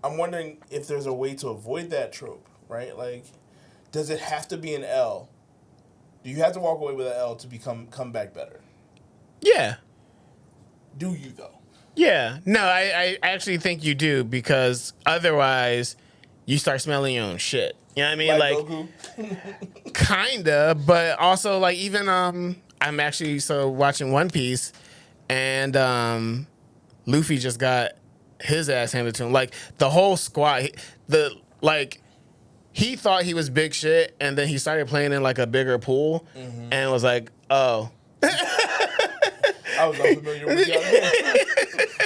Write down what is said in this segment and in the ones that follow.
I'm wondering if there's a way to avoid that trope, right? Like, does it have to be an L? Do you have to walk away with an L to come back better? Yeah. Do you though? Yeah. No, I actually think you do, because otherwise you start smelling your own shit. You know what I mean? Like Goku? Kinda, but also like even I'm actually watching One Piece, and Luffy just got his ass handed to him. Like the whole squad, he thought he was big shit, and then he started playing in like a bigger pool, and was like, oh. I was unfamiliar with y'all.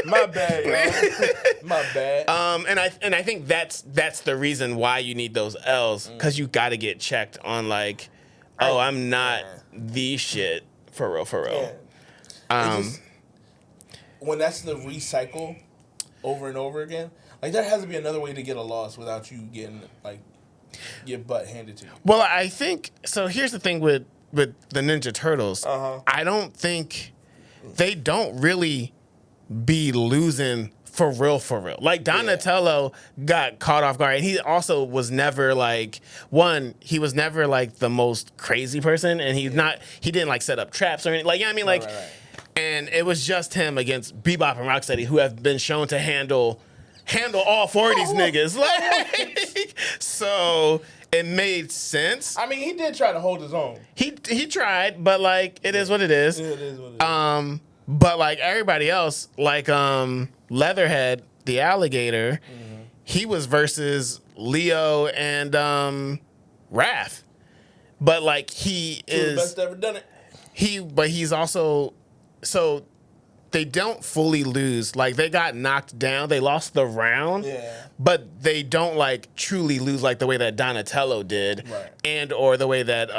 My bad, y'all. My bad. And I think that's the reason why you need those L's, because you got to get checked on like, oh, I'm not the shit for real. Yeah. When that's the recycle over and over again, like there has to be another way to get a loss without you getting like your butt handed to you. Well, I think so. Here's the thing with the Ninja Turtles. I don't think they don't really be losing for real. Like Donatello got caught off guard. He also was never like he was never like the most crazy person, and he didn't like set up traps or anything. Like, you know what I mean? Like, Right. and it was just him against Bebop and Rocksteady, who have been shown to handle all four of these niggas. Like, so it made sense. I mean, he did try to hold his own. He tried, but like it is what it is. It is what it is. But like everybody else, like Leatherhead, the alligator, he was versus Leo and Raph. But like he is the best ever done it. He's also, so they don't fully lose. Like they got knocked down, they lost the round. Yeah. But they don't like truly lose like the way that Donatello did. Right. And or the way that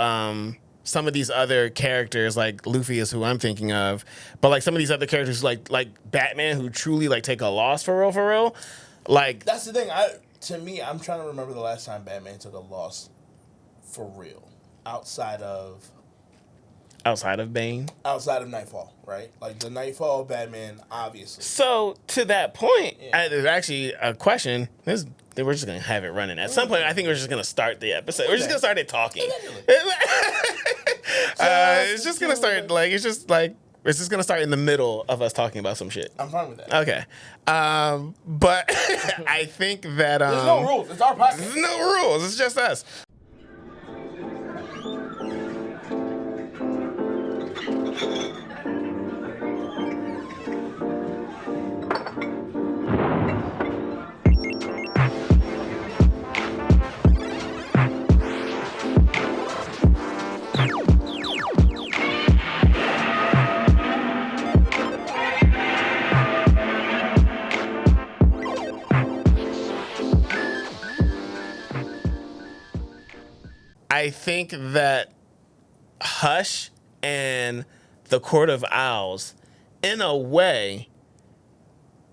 some of these other characters, like Luffy is who I'm thinking of, but like some of these other characters like Batman, who truly like take a loss for real. Like, that's the thing. To me, I'm trying to remember the last time Batman took a loss for real. Outside of Bane. Outside of Nightfall, right? Like the Nightfall Batman, obviously. So to that point, there's actually a question. We're just gonna have it running. At some point, I think we're just gonna start the episode. We're just gonna start it talking. It's just gonna start like it's just gonna start in the middle of us talking about some shit. I'm fine with that. Okay, but I think that there's no rules. It's our podcast. There's no rules. It's just us. I think that Hush and the Court of Owls, in a way,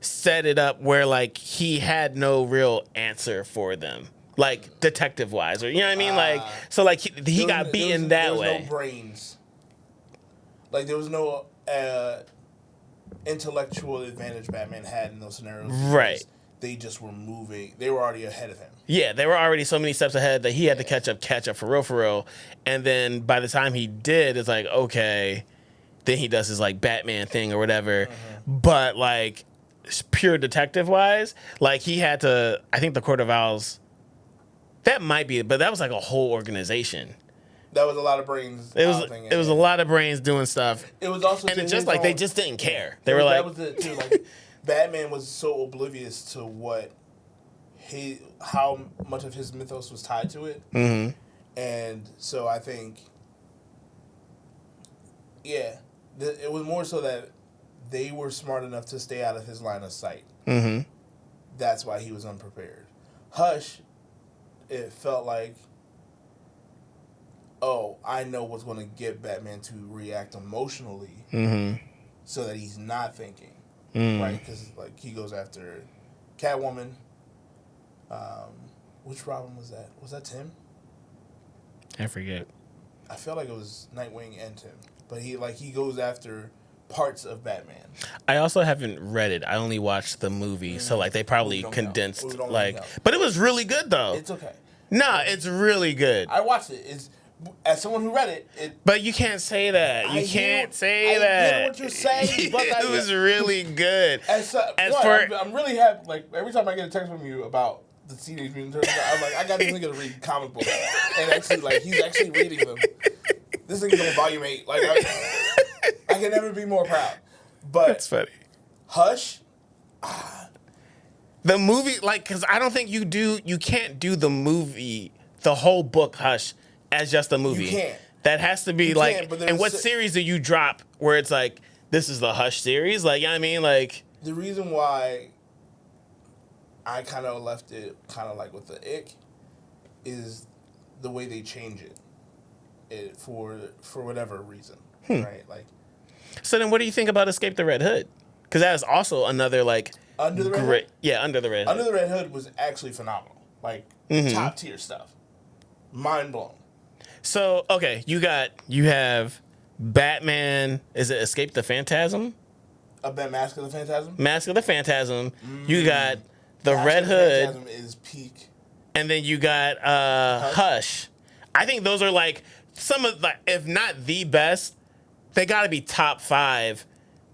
set it up where like he had no real answer for them, like detective wise, or you know what I mean, like so like he got beaten that way. There was no brains. Like there was no intellectual advantage Batman had in those scenarios. Right. They just were moving. They were already ahead of him. Yeah, they were already so many steps ahead that he had to catch up for real. And then by the time he did, it's like, okay, then he does his like Batman thing or whatever. But like pure detective wise, like he had to, I think the Court of Owls, that might be it, but that was like a whole organization. That was a lot of brains. It was a lot of brains doing stuff. It was also, and it's just like they just didn't care. They were like, that was it too. Like Batman was so oblivious to how much of his mythos was tied to it, and so I think, it was more so that they were smart enough to stay out of his line of sight. That's why he was unprepared. Hush, it felt like, oh, I know what's going to get Batman to react emotionally, so that he's not thinking. Right, because like he goes after Catwoman. Which Robin was that? Was that Tim? I forget. I felt like it was Nightwing and Tim, but he goes after parts of Batman. I also haven't read it. I only watched the movie, so like they probably condensed but it was really good though. It's okay. Nah, it's really good. I watched it. It's as someone who read it. But you can't say that. You can't say that. I get what you're saying, but it was really good. I'm really happy. Like every time I get a text from you about the Teenage Mutant Turtles, I'm like, I got this nigga to read comic books, and actually, like, he's actually reading them. This nigga's on volume 8. Like, I can never be more proud. But that's funny. Hush. The movie, like, because I don't think you can't do the movie, the whole book Hush as just a movie. You can't. That has to be and what series do you drop where it's like, this is the Hush series? Like, you know what I mean? Like, the reason why I kind of left it kind of like with the ick is the way they change it for whatever reason, right? Like, so then what do you think about Escape the Red Hood? Because that is also another like Under the Red Hood? Yeah, Under the Red Hood. Under the Red Hood was actually phenomenal, like top tier stuff, mind blown. So okay, you have Batman. Is it Escape the Phantasm? Mask of the Phantasm. Mask of the Phantasm. You got the Mask Red of the Hood. Phantasm is peak. And then you got Hush. I think those are like some of the, if not the best, they got to be top 5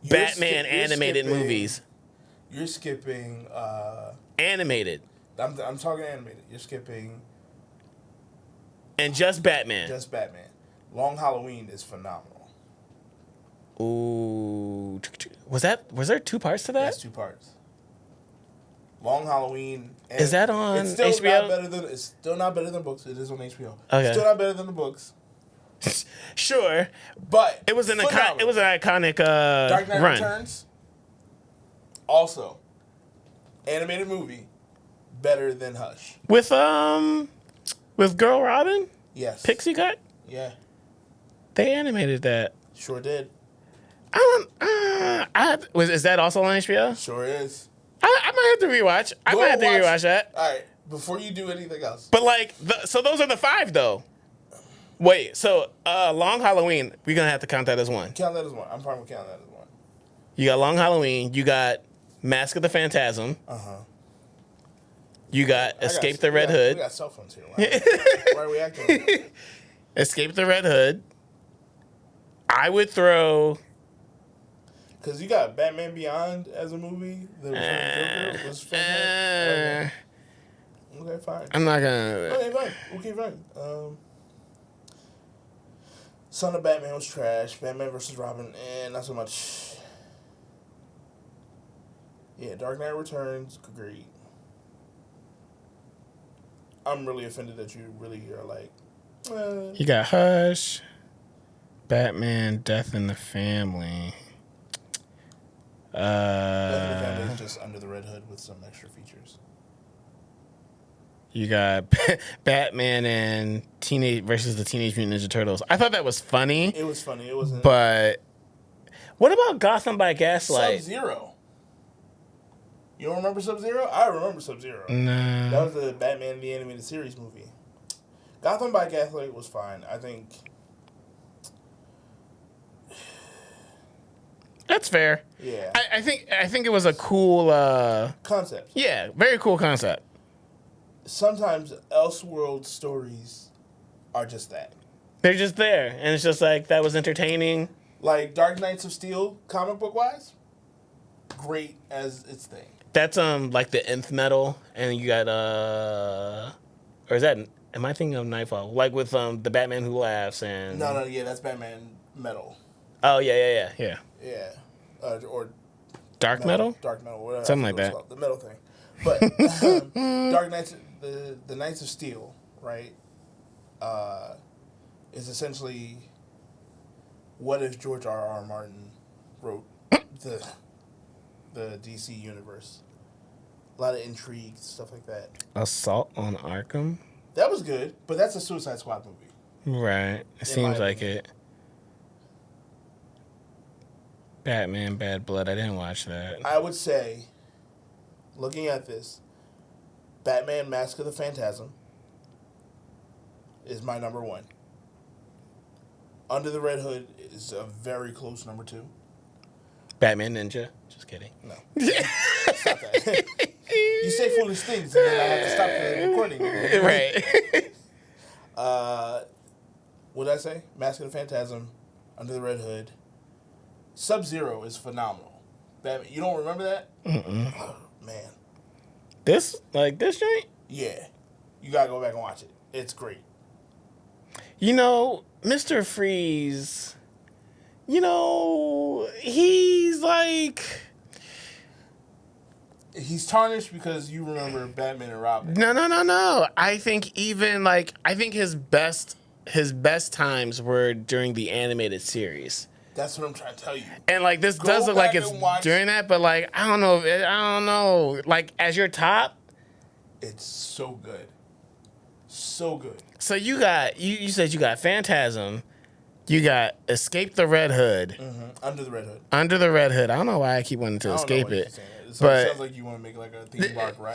Batman animated movies. You're skipping animated. I'm talking animated. You're skipping and just Batman. Just Batman. Long Halloween is phenomenal. Ooh, was there 2 parts to that? There's 2 parts. Long Halloween. Is that on it's still HBO? It's still not better than books. It is on HBO. Okay. Still not better than the books. Sure, but it was an iconic Dark Knight run. Returns. Also, animated movie, better than Hush. With Girl Robin. Yes. Pixie Cut. Yeah. They animated that. Sure did. Is that also on HBO? Sure is. I might have to rewatch. I might have to rewatch that. All right, before you do anything else. But like, so those are the 5 though. Wait, so Long Halloween, we're gonna have to count that as 1. Count that as 1. I'm fine with counting that as 1. You got Long Halloween. You got Mask of the Phantasm. You got Escape the Red Hood. We got cell phones here. Why are we acting like that? Escape the Red Hood. I would throw. Because you got Batman Beyond as a movie. The Joker was fantastic. Okay, fine. I'm not gonna. Okay, fine. Okay, fine. Son of Batman was trash. Batman vs. Robin, not so much. Yeah, Dark Knight Returns, agreed. I'm really offended that you really are like. You got Hush, Batman, Death in the Family. Death in the Family is just Under the Red Hood with some extra features. You got Batman and versus the Teenage Mutant Ninja Turtles. I thought that was funny. It was funny. It wasn't. But what about Gotham by Gaslight? Sub-Zero. You don't remember Sub-Zero? I remember Sub-Zero. No. That was the Batman the Animated Series movie. Gotham by Gaslight was fine. I think. That's fair. Yeah. I think it was a cool concept. Yeah, very cool concept. Sometimes Elseworld stories are just that. They're just there, and it's just like that was entertaining. Like Dark Knights of Steel, comic book wise, great as its thing. That's like the nth metal, and you got or is that? Am I thinking of Nightfall? Like with the Batman Who Laughs and No, yeah, that's Batman Metal. Oh yeah. Yeah, or Dark metal, whatever. Something like that. The metal thing, but Dark Knights, the Knights of Steel, right? Is essentially what if George R.R. Martin wrote the DC universe. A lot of intrigue, stuff like that. Assault on Arkham. That was good, but that's a Suicide Squad movie. Right. It seems like it. Batman Bad Blood. I didn't watch that. I would say, looking at this, Batman Mask of the Phantasm is my number 1. Under the Red Hood is a very close number 2. Batman Ninja. Just kidding. No. Stop that. You say foolish things, and then I have to stop the recording. Right. What did I say? Mask of the Phantasm, Under the Red Hood. Sub-Zero is phenomenal. Batman, you don't remember that? Oh, man. This joint? Yeah. You gotta go back and watch it. It's great. You know, Mr. Freeze, you know, he's like... He's tarnished because you remember Batman and Robin. No. I think his best times were during the animated series. That's what I'm trying to tell you. And like this does look like it's during that, but like I don't know. Like as your top, it's so good, so good. So you got you said you got Phantasm, you got Escape the Red Hood, Under the Red Hood. Under the Red Hood. I don't know why I keep wanting to escape it. But it sounds like you want to make like a theme park, right?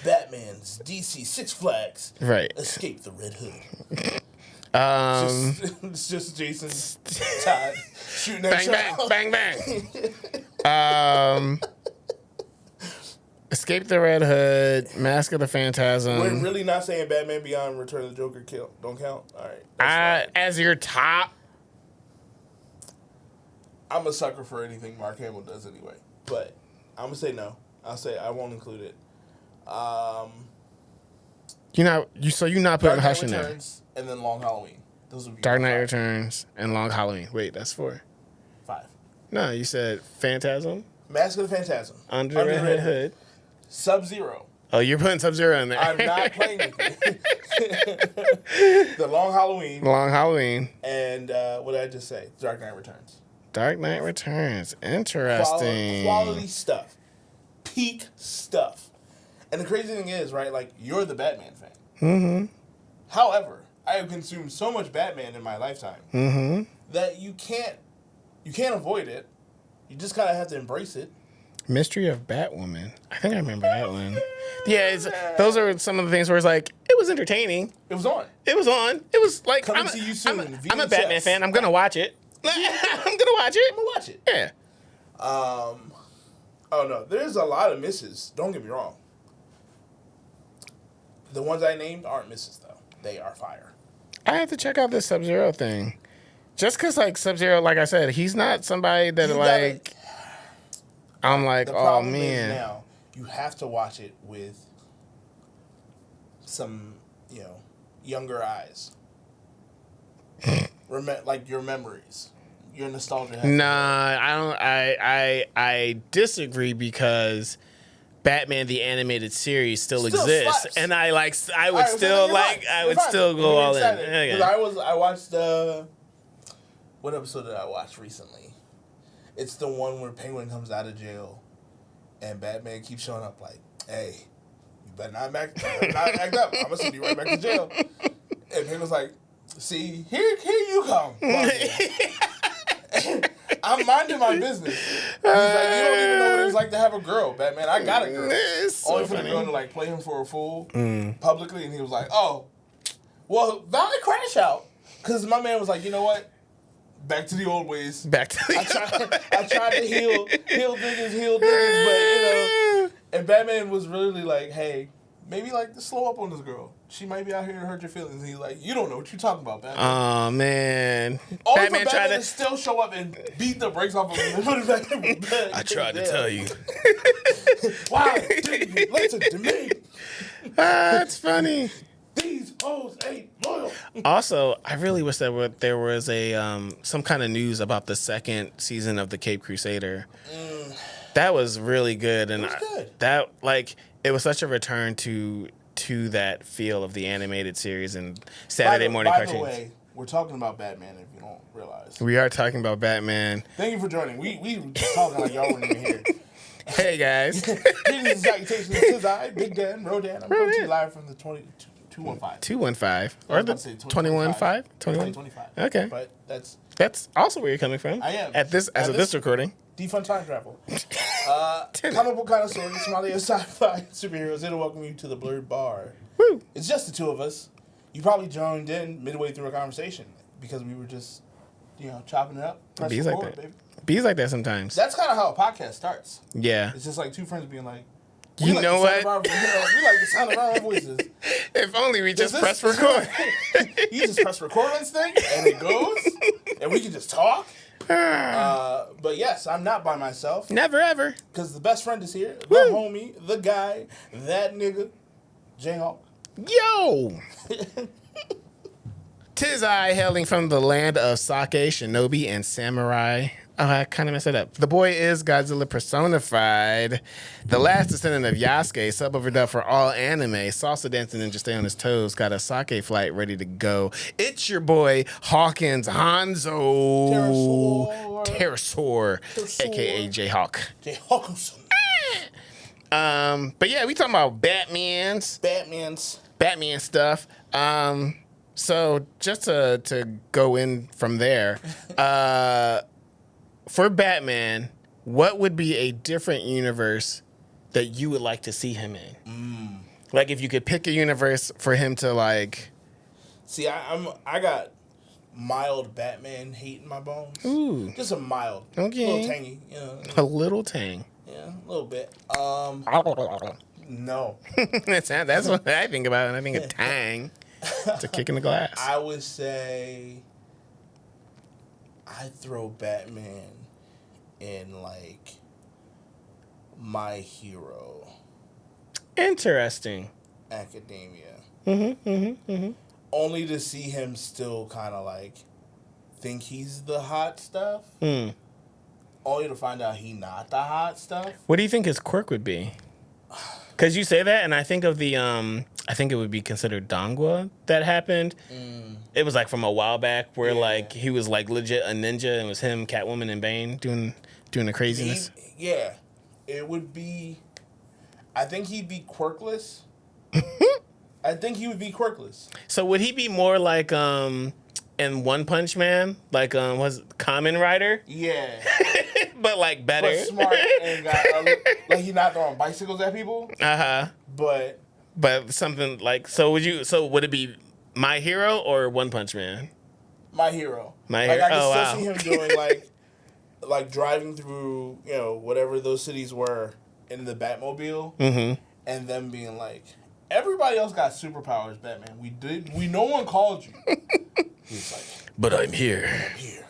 Batman's DC Six Flags. Right. Escape the Red Hood. It's just Jason Todd shooting that bang, bang. Escape the Red Hood, Mask of the Phantasm. We're really not saying Batman Beyond Return of the Joker don't count? All right. As your top? I'm a sucker for anything Mark Hamill does anyway. But I'm going to say no. I'll say I won't include it. You're not putting Hush in there. And then Long Halloween. Those would be Dark Knight Returns and Long Halloween. Wait, that's 4. 5. No, you said Phantasm? Mask of the Phantasm. Under the Red Hood. Sub-Zero. Oh, you're putting Sub-Zero in there. I'm not playing with it. The Long Halloween. And what did I just say? Dark Knight Returns. Dark Knight Returns. Interesting. Quality stuff. Peak stuff. And the crazy thing is, right, like, you're the Batman fan. Mm-hmm. However, I have consumed so much Batman in my lifetime that you can't avoid it. You just kind of have to embrace it. Mystery of Batwoman. I think I remember that one. Yeah, those are some of the things where it's like, it was entertaining. It was on. It was like, Coming to you soon. I'm a Batman fan. I'm going to watch it. I'm going to watch it. Yeah. Oh, no. There's a lot of misses. Don't get me wrong. The ones I named aren't misses, though. They are fire. I have to check out this Sub-Zero thing. Just because, like, Sub-Zero, like I said, he's not somebody that, like... I'm like, oh, man. Now, you have to watch it with some, younger eyes. Like your memories. Your nostalgia. Nah, I don't. I disagree because Batman the Animated Series still exists, slaps. And I would still go all in. Okay. I watched what episode did I watch recently? It's the one where Penguin comes out of jail, and Batman keeps showing up like, "Hey, you better not act up. I'm gonna send you right back to jail." And Penguin's like, "See, here you come." I'm minding my business. He's like, "You don't even know what it's like to have a girl, Batman. I got a girl." So only for the girl to like play him for a fool publicly, and he was like, "Oh, well, valid crash out," because my man was like, "You know what? Back to the old ways. I tried to heal niggas, but and Batman was really like, hey, maybe like to slow up on this girl. She might be out here to hurt your feelings." And he's like, you don't know what you're talking about, Batman. Oh man. Batman tried to still show up and beat the brakes off of him and put it back in bed. I tried to tell you. Why didn't you listen to me? That's funny. These hoes ain't loyal. Also, I really wish that there was a some kind of news about the second season of the Cape Crusader. That was really good, and it was such a return to that feel of the animated series and Saturday morning cartoons. By the way, we're talking about Batman. If you don't realize, we are talking about Batman. Thank you for joining. We just talking like y'all weren't even here. Hey guys, greetings and salutations to I, Big Dan, Rodan. I'm coming to you live from the 215 or the 21.5? 2025. Okay. But that's also where you're coming from. I am. At this recording. Defund time travel. Comic book connoisseurs, Somalia sci-fi superheroes, here to welcome you to the Blerd Bar. Woo. It's just the two of us. You probably joined in midway through a conversation because we were just, chopping it up. Bees like that. Baby. He's like that sometimes. That's kind of how a podcast starts. Yeah. It's just like two friends being like, You know what? we like the sound of our own voices. If only we just press record. You just press record on this thing, and it goes, and we can just talk. But yes, I'm not by myself. Never ever. Because the best friend is here. The homie, the guy, that nigga, J-Hawk. Yo! Tis I, hailing from the land of sake, shinobi, and samurai. Oh, I kind of messed it up. The boy is Godzilla personified. The last descendant of Yasuke, sub overdub for all anime. Salsa dancing ninja, stay on his toes. Got a sake flight ready to go. It's your boy, Hawkins Hanzo. Pterosaur. A.K.A. J-Hawk. J-Hawkinson. But yeah, we talking about Batman stuff. So just to go in from there, for Batman, what would be a different universe that you would like to see him in? Like if you could pick a universe for him to like. See, I got mild Batman hate in my bones. Ooh. Just a mild, Okay. a little tangy, you know. A little tang. Yeah, a little bit. No. That's what I think about when I think of tang. It's a kick in the glass. I would say I'd throw Batman in like My Hero Interesting. Academia. Mm-hmm. Only to see him still kind of like think he's the hot stuff. Only to find out he not the hot stuff. What do you think his quirk would be? Because you say that, and I think of the, I think it would be considered Dongwa that happened. It was like from a while back where like he was like legit a ninja, and it was him, Catwoman, and Bane doing the craziness. It would be. I think he'd be quirkless. I think he would be quirkless. So would he be more like in One Punch Man, like was Kamen Rider? Yeah. But like better. But smart and got like he's not throwing bicycles at people. But something like would it be My Hero or One Punch Man? My Hero. My Hero. I can still see him doing like driving through, you know, whatever those cities were in the Batmobile, and them being like, everybody else got superpowers, Batman. We no one called you. He's like, but I'm here. I'm here.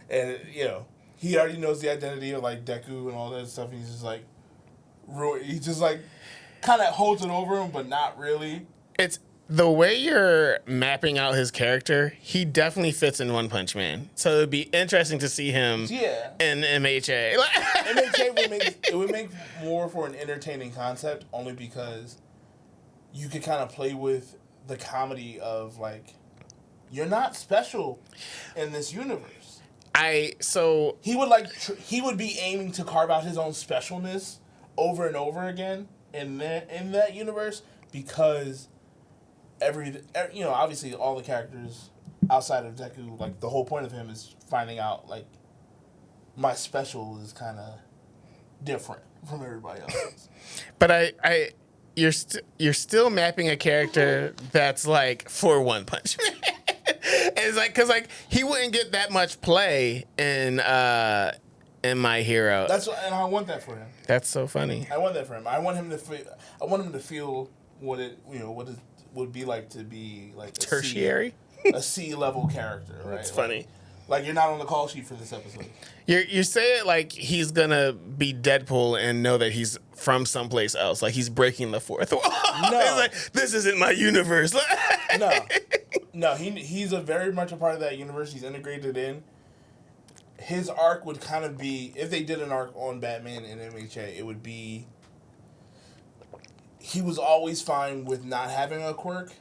And you know, he already knows the identity of like Deku and all that stuff. And he's just like, he just like kind of holds it over him, but not really. It's the way you're mapping out his character. He definitely fits in One Punch Man. So it'd be interesting to see him in MHA. MHA would make more for an entertaining concept, only because you could kind of play with the comedy of like, you're not special in this universe. He would he would be aiming to carve out his own specialness over and over again in that universe, because obviously all the characters outside of Deku, like the whole point of him is finding out like my special is kind of different from everybody else's. But you're still mapping a character that's like for One Punch Man. It's like, because like he wouldn't get that much play in My Hero. And I want that for him. That's so funny. I want that for him. I want him to feel what it would be like to be like tertiary, a C level character. Right? It's funny. Like you're not on the call sheet for this episode. You say it like he's gonna be Deadpool and know that he's from someplace else. Like he's breaking the fourth wall. No, he's like, this isn't my universe. No, he's very much a part of that universe. He's integrated in. His arc would kind of be, if they did an arc on Batman and MHA, it would be, he was always fine with not having a quirk,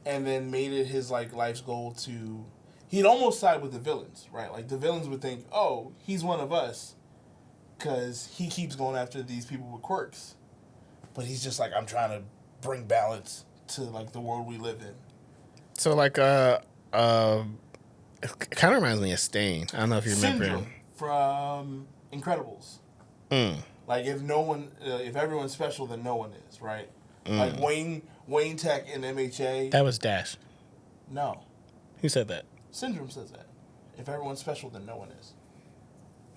and then made it his like life's goal to, he'd almost side with the villains, right? Like the villains would think, oh, he's one of us, because he keeps going after these people with quirks, but he's just like, I'm trying to bring balance to like the world we live in. So like it kind of reminds me of Stain. I don't know if you remember him from Incredibles. Like if everyone's special, then no one is, right? Like Wayne Tech in MHA. That was Dash. No. Who said that? Syndrome says that. If everyone's special, then no one is.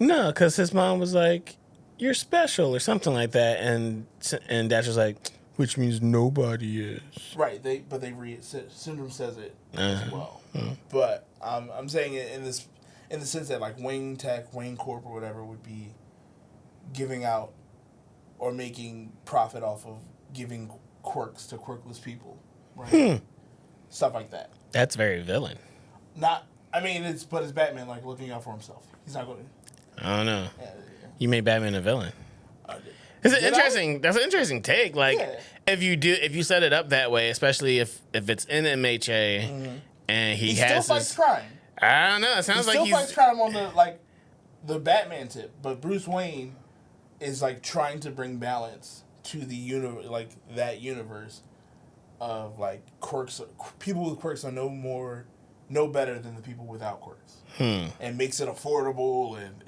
No, because his mom was like, "You're special" or something like that, and Dash was like, "Which means nobody is." Right. Syndrome says it as well. But I'm saying it in the sense that like Wayne Tech, Wayne Corp, or whatever would be giving out or making profit off of giving quirks to quirkless people, right? Stuff like that. That's very villain. It's Batman like looking out for himself. He's not going to. I don't know. Yeah. You made Batman a villain. That's an interesting take. Like, if you set it up that way, especially if it's in MHA and he has still fights crime. I don't know. It sounds like he still fights crime on the Batman tip, but Bruce Wayne is like trying to bring balance to the that universe of like quirks. People with quirks are no better than the people without quirks, and makes it affordable, and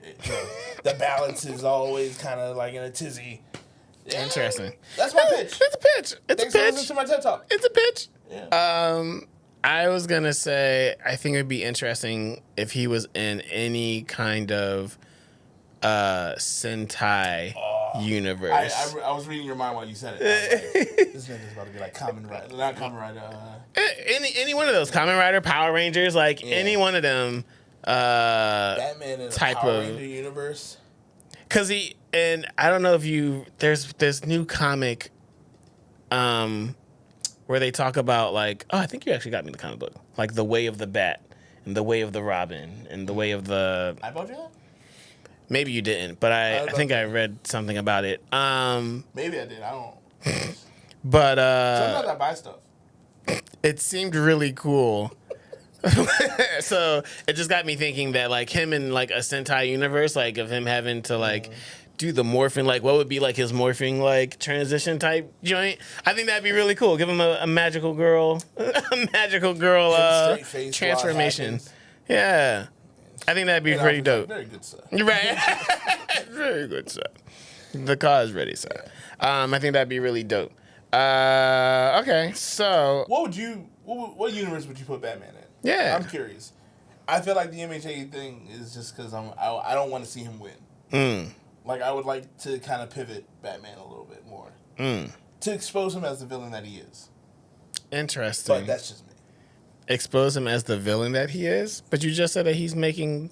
the balance is always kind of like in a tizzy. Yeah. Interesting. That's my pitch. It's a pitch. Thanks for listening to my TED Talk. It's a pitch. Yeah. I was gonna say I think it'd be interesting if he was in any kind of Sentai universe. I was reading your mind while you said it. Like, this nigga's about to be like Kamen Rider, not Kamen Rider. Any one of those Kamen Rider, Power Rangers, like any one of them. Batman in type a Power of Ranger universe. Cause and I don't know if there's new comic, where they talk about like, I think you actually got me the comic book, like The Way of the Bat and The Way of the Robin and The Way of the. I bought you that? Maybe you didn't, but I think I read something about it. Maybe I did. I don't. But sometimes I buy stuff. It seemed really cool. So it just got me thinking that like him in like a Sentai universe, like of him having to like do the morphing, like what would be like his morphing like transition type joint. I think that'd be really cool. Give him a magical girl, transformation. Yeah, I think that'd be pretty dope. Very good, sir. Right, very good, sir. The car is ready, sir. I think that'd be really dope. Okay, so what universe would you put Batman in? Yeah, I'm curious. I feel like the MHA thing is just because I don't want to see him win. Like I would like to kind of pivot Batman a little bit more to expose him as the villain that he is. Interesting. But that's just me. Expose him as the villain that he is, but you just said that he's making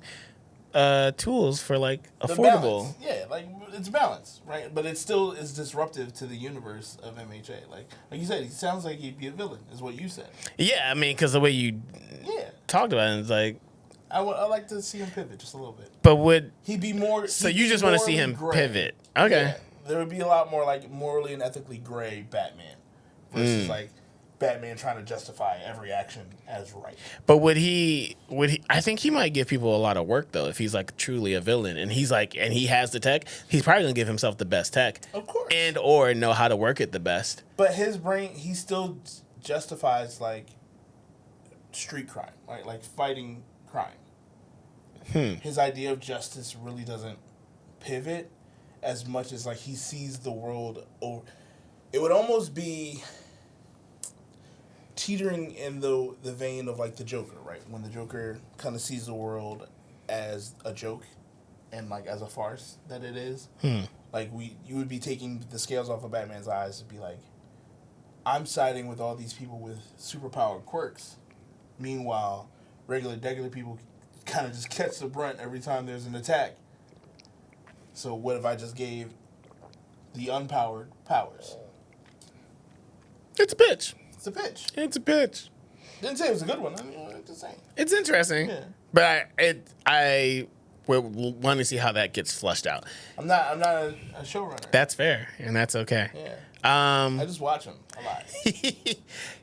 tools for like affordable. Yeah, like it's balanced, right? But it still is disruptive to the universe of MHA. Like you said, he sounds like he'd be a villain, is what you said. Yeah, I mean, because the way you talked about it, it's like I like to see him pivot just a little bit. But would he be more? So you just want to see him pivot? Okay. Yeah, there would be a lot more like morally and ethically gray Batman versus like Batman trying to justify every action as right. But would he I think he might give people a lot of work though if he's like truly a villain and he's like and he has the tech, he's probably going to give himself the best tech. Of course. And or know how to work it the best. But his brain, he still justifies like street crime, right? Like fighting crime. His idea of justice really doesn't pivot as much as like he sees the world over. It would almost be teetering in the vein of like the Joker, right? When the Joker kind of sees the world as a joke and like as a farce that it is. Like you would be taking the scales off of Batman's eyes to be like, I'm siding with all these people with superpowered quirks. Meanwhile, regular people kind of just catch the brunt every time there's an attack. So what if I just gave the unpowered powers? It's a pitch. It's a pitch. It's a pitch. Didn't say it was a good one. I'm just saying. It's interesting. Yeah. But I would want to see how that gets flushed out. I'm not a showrunner. That's fair, and that's okay. Yeah. I just watch them a lot.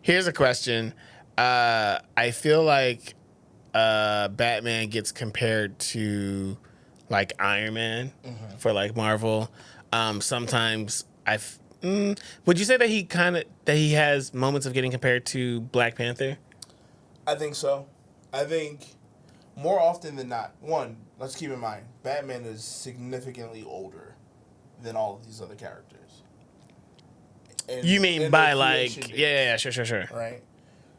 Here's a question. I feel like Batman gets compared to like Iron Man for like Marvel. Sometimes would you say that he has moments of getting compared to Black Panther? I think so. I think more often than not, one, let's keep in mind, Batman is significantly older than all of these other characters. You mean by like, yeah, sure. Right?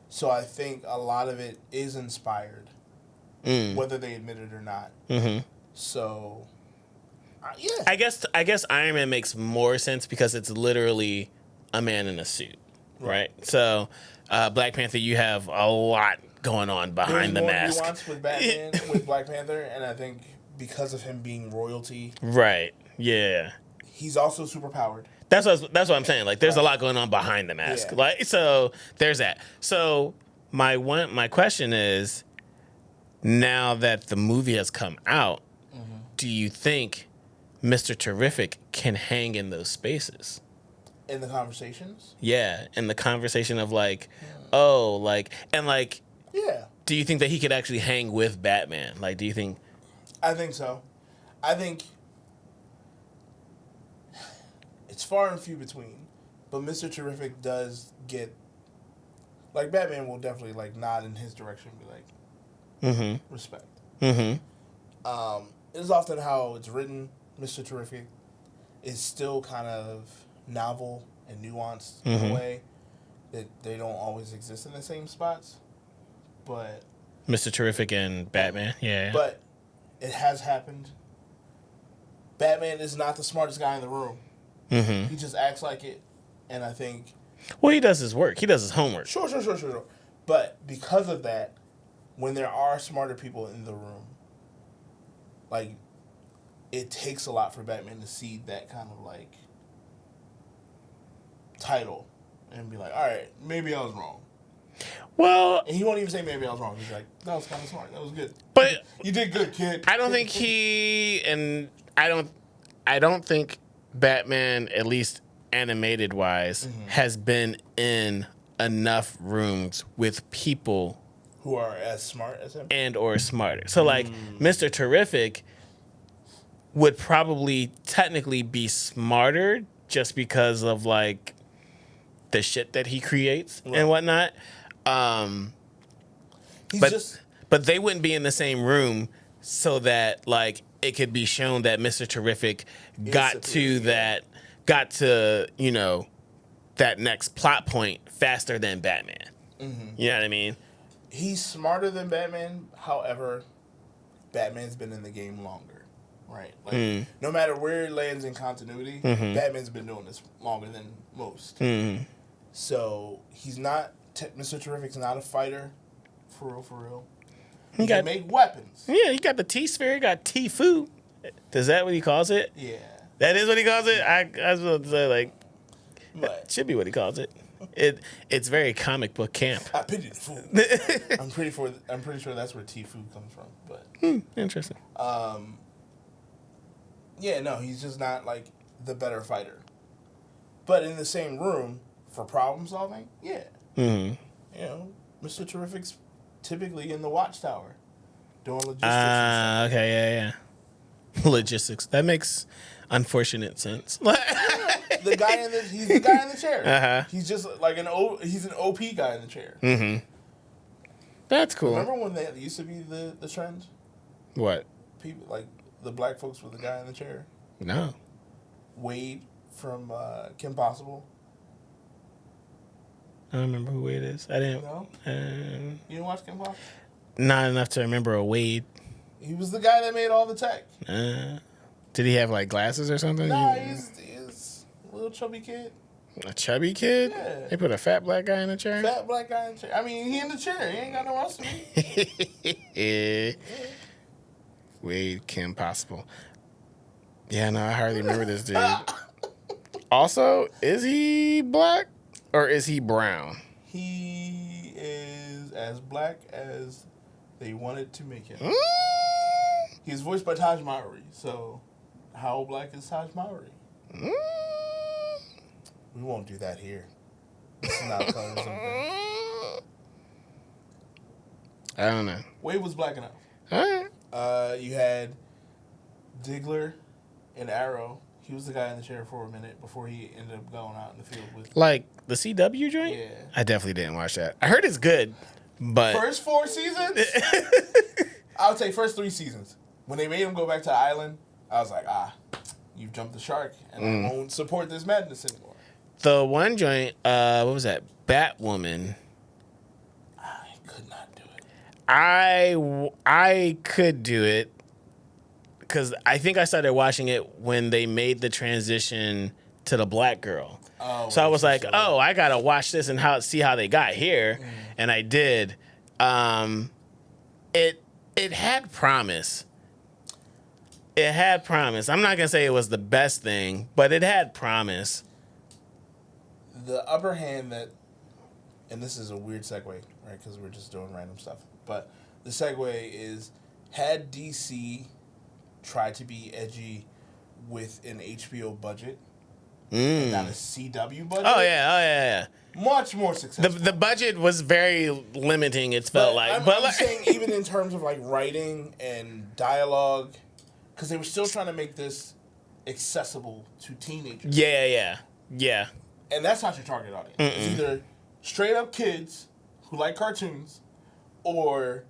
So I think a lot of it is inspired, whether they admit it or not, So, yeah. I guess Iron Man makes more sense because it's literally a man in a suit, right? So, Black Panther, you have a lot going on behind the mask. There's more nuance with Batman, with Black Panther, and I think because of him being royalty, right? Yeah, he's also superpowered. That's what I'm saying. Like, there's a lot going on behind the mask. Yeah. Like, so there's that. So my question is, now that the movie has come out, do you think Mr. Terrific can hang in those spaces? In the conversations? Yeah, in the conversation of like, oh, like, and like, yeah. Do you think that he could actually hang with Batman? Like, do you think? I think so. I think it's far and few between, but Mr. Terrific does get, like, Batman will definitely like nod in his direction, and be like, respect. It is often how it's written. Mr. Terrific is still kind of novel and nuanced in a way that they don't always exist in the same spots. But Mr. Terrific and Batman, yeah. But it has happened. Batman is not the smartest guy in the room. He just acts like it, and I think. Well, he does his work. He does his homework. Sure. But because of that, when there are smarter people in the room, like, it takes a lot for Batman to see that kind of, like, title and be like, all right, maybe I was wrong. Well, and he won't even say maybe I was wrong. He's like, that was kind of smart. That was good. But you did good, kid. I don't think I don't think Batman, at least animated wise, has been in enough rooms with people who are as smart as him and or smarter. So like Mr. Terrific would probably technically be smarter just because of like the shit that he creates and whatnot. But they wouldn't be in the same room so that like it could be shown that Mr. Terrific got to that next plot point faster than Batman. You know what I mean? He's smarter than Batman. However, Batman's been in the game longer, right? Like no matter where it lands in continuity, Batman's been doing this longer than most. So he's not. Mr. Terrific's not a fighter, for real. He can make weapons. Yeah, he got the T-sphere. He got T-fu. Is that what he calls it? Yeah. That is what he calls it? I was about to say, like, that should be what he calls it. It's very comic book camp. I pity the fool. I'm pretty sure that's where T-fu comes from. But interesting. Yeah, no, he's just not, like, the better fighter. But in the same room, for problem solving, yeah. You know, Mr. Terrific's typically in the Watchtower doing logistics. Okay, yeah. Logistics. That makes unfortunate sense. He's the guy in the chair. He's just like he's an OP guy in the chair. That's cool. Remember when that used to be the trend? What? People like the black folks with the guy in the chair. No. Wade from Kim Possible. I don't remember who Wade is. I didn't. No? You didn't watch Kim Possible? Not enough to remember a Wade. He was the guy that made all the tech. Did he have like glasses or something? Nah, he's a little chubby kid. A chubby kid? Yeah. They put a fat black guy in the chair? Fat black guy in the chair. I mean, he in the chair. He ain't got no else to be. Wade, Kim Possible. Yeah, no, I hardly remember this dude. Also, is he black? Or is he brown? He is as black as they wanted to make him. He's voiced by Taj Mowry. So, how black is Taj Mowry? We won't do that here. It's not colorism thing. I don't know. Wade was black enough. All right. You had Diggler and Arrow. He was the guy in the chair for a minute before he ended up going out in the field with. Like the CW joint? Yeah. I definitely didn't watch that. I heard it's good, but. First 4 seasons? I would say first 3 seasons. When they made him go back to the island, I was like, you've jumped the shark, and I won't support this madness anymore. The one joint, what was that? Batwoman. I could not do it. I could do it because I think I started watching it when they made the transition to the black girl. Oh, so I was like, oh, I gotta watch this and see how they got here, and I did. It had promise. It had promise. I'm not gonna say it was the best thing, but it had promise. The upper hand that, and this is a weird segue, right? Because we're just doing random stuff. But the segue is, had DC tried to be edgy with an HBO budget, and not a CW budget? Oh yeah. Much more successful. The budget was very limiting. It felt I'm saying even in terms of like writing and dialogue, because they were still trying to make this accessible to teenagers. Yeah. And that's not your target audience. It's either straight up kids who like cartoons, or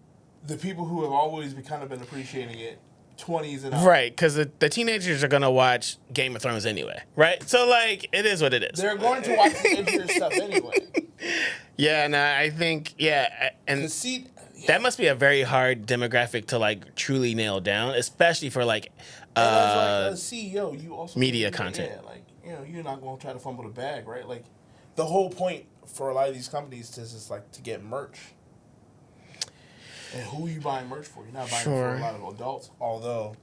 the people who have always been appreciating it, 20s and up. Right, because the teenagers are going to watch Game of Thrones anyway, right? So, like, it is what it is. They're going to watch the edgier stuff anyway. Yeah, no, I think, and that must be a very hard demographic to, like, truly nail down, especially for, like, as a CEO, you also media content. Yeah, like, you're not going to try to fumble the bag, right? Like, the whole point for a lot of these companies is just, like, to get merch. And who are you buying merch for? You're not buying it for a lot of adults, although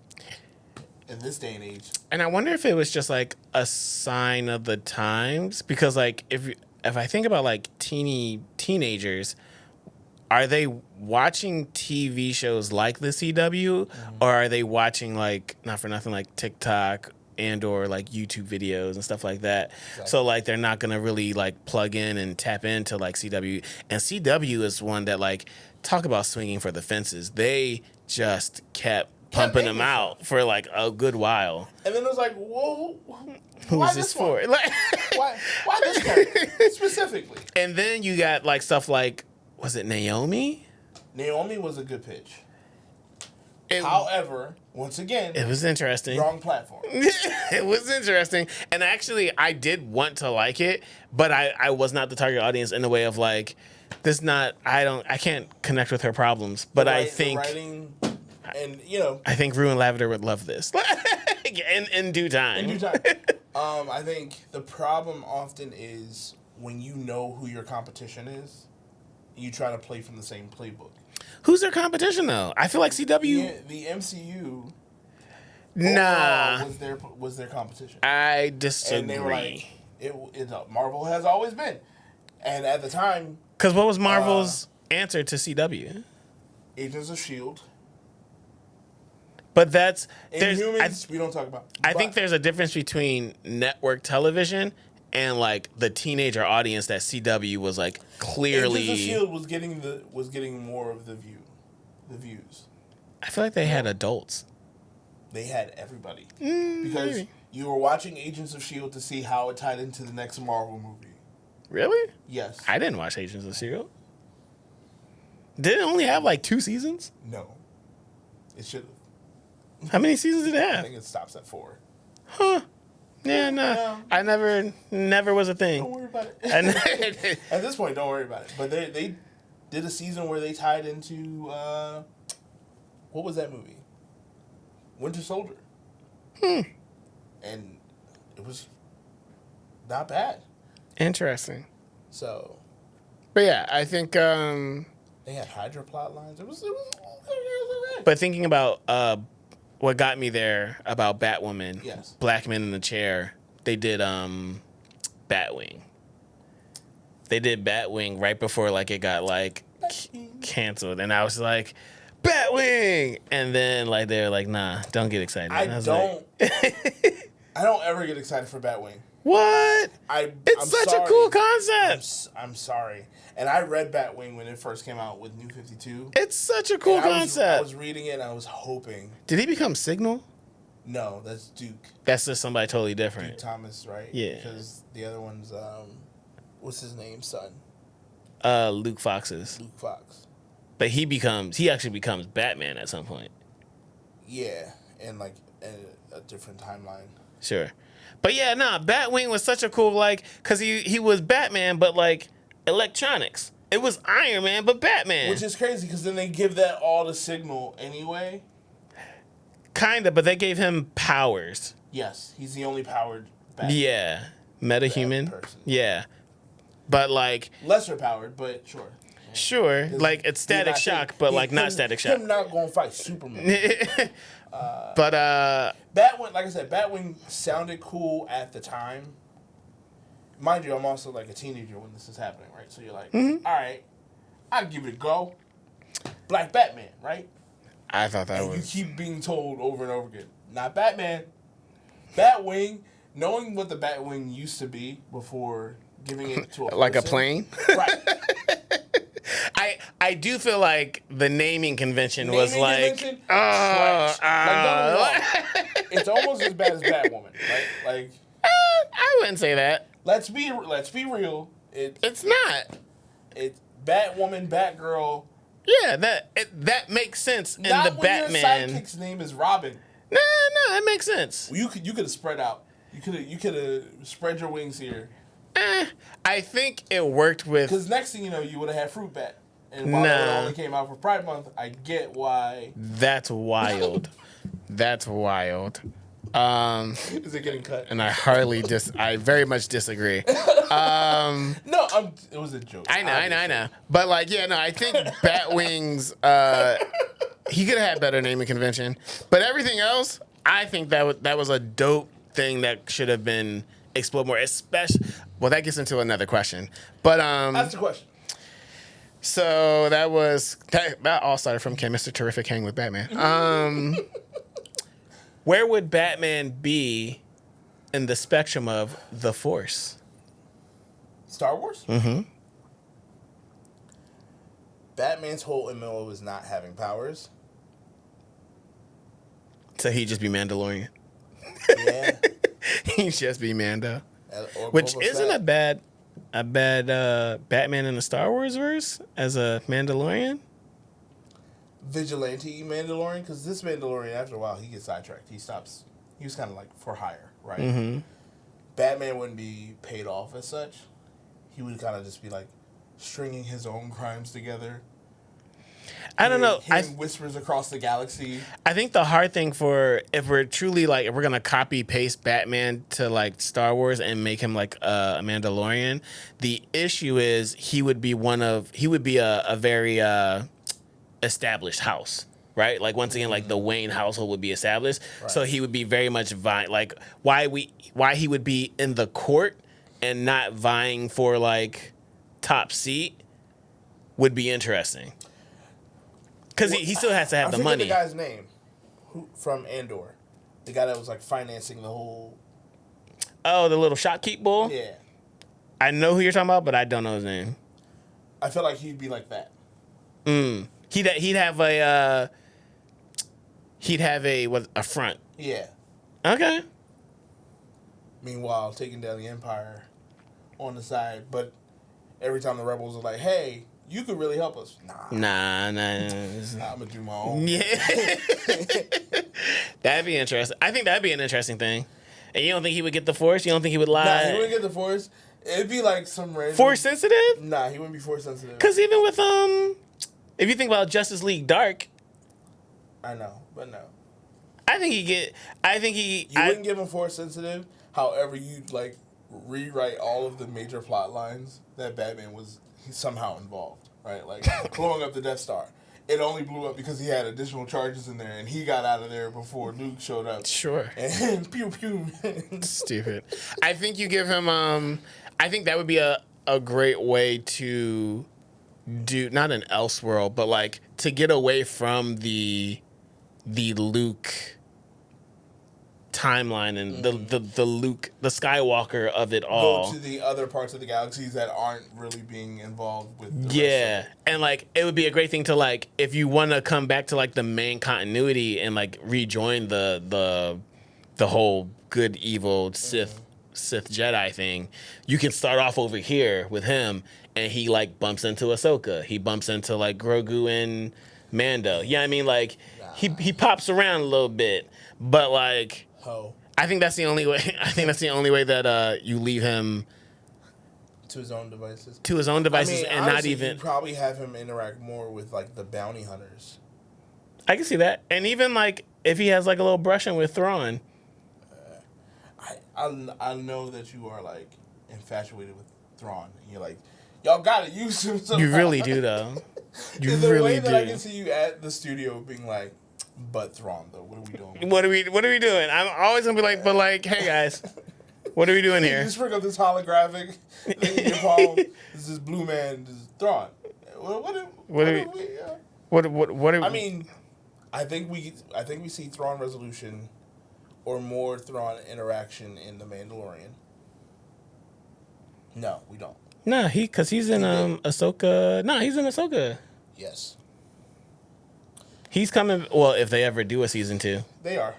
in this day and age. And I wonder if it was just like a sign of the times, because like if I think about like teenagers, are they watching TV shows like the CW, or are they watching like, not for nothing, like TikTok and or like YouTube videos and stuff like that? Exactly. So like they're not gonna really like plug in and tap into like CW. And CW is one that, like, talk about swinging for the fences. They just kept pumping them out for like a good while. And then it was like, whoa, who's this for? Like, why this character specifically? And then you got like stuff like, was it Naomi? Naomi was a good pitch. However, once again, it was interesting. Wrong platform. It was interesting. And actually, I did want to like it, but I was not the target audience in the way of like, I can't connect with her problems. But I think, the writing, and I think Rue and Lavender would love this in due time. In due time. I think the problem often is when you know who your competition is, you try to play from the same playbook. Who's their competition though? I feel like CW. The MCU. Nah, was their competition. I disagree. And they were like, Marvel has always been, and at the time. Because what was Marvel's answer to CW? Agents of S.H.I.E.L.D. But that's... Inhumans, we don't talk about. I think there's a difference between network television and, like, the teenager audience that CW was, like, clearly... Agents of S.H.I.E.L.D. was getting more of the views. I feel like they had adults. They had everybody. Because maybe. You were watching Agents of S.H.I.E.L.D. to see how it tied into the next Marvel movie. Really? Yes. I didn't watch Agents of S.H.I.E.L.D. Did it only have like 2 seasons? No. It should have. How many seasons did it have? I think it stops at 4. Huh. Yeah, no. I never was a thing. Don't worry about it. At this point, don't worry about it. But they did a season where they tied into, what was that movie? Winter Soldier. And it was not bad. Interesting. So, but yeah, I think they had Hydra plot lines. It was but thinking about what got me there about Batwoman, yes. Black Men in the Chair, they did Batwing. They did Batwing right before like it got like canceled, and I was like, Batwing, and then like they're like, nah, don't get excited. I don't ever get excited for Batwing. What? It's such a cool concept. I'm sorry. And I read Batwing when it first came out with New 52. It's such a cool concept. I was reading it and I was hoping. Did he become Signal? No, that's Duke. That's just somebody totally different. Duke Thomas, right? Yeah. Because the other one's, what's his name, son? Luke Fox's. Luke Fox. But he actually becomes Batman at some point. Yeah, and like a different timeline. Sure. But yeah, Batwing was such a cool, like, because he was Batman, but like electronics. It was Iron Man, but Batman. Which is crazy, because then they give that all to Signal anyway. Kinda, but they gave him powers. Yes, he's the only powered Batman. Yeah. Metahuman. Person. Yeah. But like lesser powered, but sure. Sure. Like it's static shock, but like not static shock. Him not gonna fight Superman. But Batwing, like I said, Batwing sounded cool at the time. Mind you, I'm also like a teenager when this is happening, right? So you're like, all right, I'll give it a go. Black Batman, right? I thought that and was. You keep being told over and over again, not Batman. Batwing, knowing what the Batwing used to be before giving it to a like person, a plane? Right. I do feel like the naming convention was like, trash. It's almost as bad as Batwoman, right? Like, I wouldn't say that. Let's be real. It's not. It's Batwoman, Batgirl. Yeah, that makes sense in the Batman. Not when your sidekick's name is Robin. No, that makes sense. Well, you could have spread out. You could have spread your wings here. I think it worked with. Because next thing you know, you would have had Fruit Bat. And while it only came out for Pride Month, I get why. That's wild. That's wild. Is it getting cut? And I very much disagree. No, it was a joke. I know. But like, yeah, no, I think Batwings, he could have had better naming convention. But everything else, I think that was a dope thing that should have been explored more, especially, well, that gets into another question. But, that's the question. So that all started from Can Mr. Terrific hang with Batman? Where would Batman be in the spectrum of the Force? Star Wars? Mm-hmm. Batman's whole MO is not having powers. So he'd just be Mandalorian. Yeah. He'd just be Mando. Or Which Boba isn't Fett. a bad Batman in the Star Wars verse as a Mandalorian. Vigilante Mandalorian, because this Mandalorian, after a while, he gets sidetracked. He was kind of like for hire, right? Mm-hmm. Batman wouldn't be paid off as such. He would kind of just be like stringing his own crimes together. I don't know. Hearing whispers across the galaxy. I think the hard thing if we're gonna copy paste Batman to like Star Wars and make him like a Mandalorian, the issue is he would be a very established house, right? Like once again, like the Wayne household would be established, right. So he would be very much like why he would be in the court and not vying for like top seat would be interesting. Because he still has to have the money. The guy's name from Andor, the guy that was like financing the whole. Oh, the little shopkeep bull. Yeah, I know who you're talking about, but I don't know his name. I feel like he'd be like that. He'd have a front. Yeah. Okay. Meanwhile, taking down the Empire on the side, but every time the rebels are like, "Hey, you could really help us." Nah. I'm gonna do my own. Yeah. That'd be interesting. I think that'd be an interesting thing. And you don't think he would get the Force? You don't think he would lie? Nah, he wouldn't get the Force. It'd be like some random. Force sensitive? Nah, he wouldn't be Force sensitive. Because even with if you think about Justice League Dark, I know, but no. You wouldn't give him Force sensitive. However, you'd like rewrite all of the major plot lines that Batman was somehow involved, right? Like blowing up the Death Star. It only blew up because he had additional charges in there, and he got out of there before Luke showed up. Sure. And pew pew. Stupid. I think you give him. I think that would be a great way to do not an Elseworld, but like to get away from the Luke timeline and the Luke, the Skywalker of it all. Go to the other parts of the galaxies that aren't really being involved with the rest of it. And like it would be a great thing to like if you want to come back to like the main continuity and like rejoin the whole good evil Sith Jedi thing. You can start off over here with him and he like bumps into Ahsoka. He bumps into like Grogu and Mando. Yeah, I mean like he pops around a little bit, but like I think that's the only way. I think that's the only way that you leave him to his own devices. I mean, and honestly, not even. You'd probably have him interact more with like the bounty hunters. I can see that. And even like if he has like a little brushing with Thrawn. I know that you are like infatuated with Thrawn, and you're like, y'all gotta use him somehow. You really do though. You the really way that do. I can see you at the studio being like, but Thrawn though, what are we doing? What are we doing? I'm always gonna be like, but like, hey guys, what are we doing here? You just bring up this holographic thing in your phone. This is Blue Man, this is Thrawn. I mean, I think we see Thrawn resolution or more Thrawn interaction in The Mandalorian. No, we don't. Nah, cause he's in Ahsoka. Nah, he's in Ahsoka. Yes. He's coming. Well, if they ever do a season 2, they are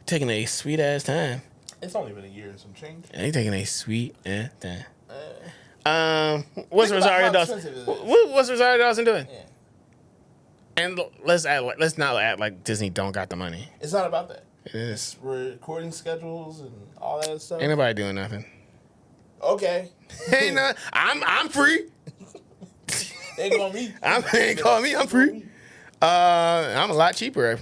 taking a sweet ass time. It's only been a year and some change. They taking a sweet ass time. What's Rosario Dawson? What's Rosario Dawson doing? Yeah. And let's not act like Disney don't got the money. It's not about that. It is. It's recording schedules and all that stuff. Ain't nobody doing nothing. Okay. Ain't no, I'm free. They ain't calling me. Ain't calling me. I'm free. I'm a lot cheaper.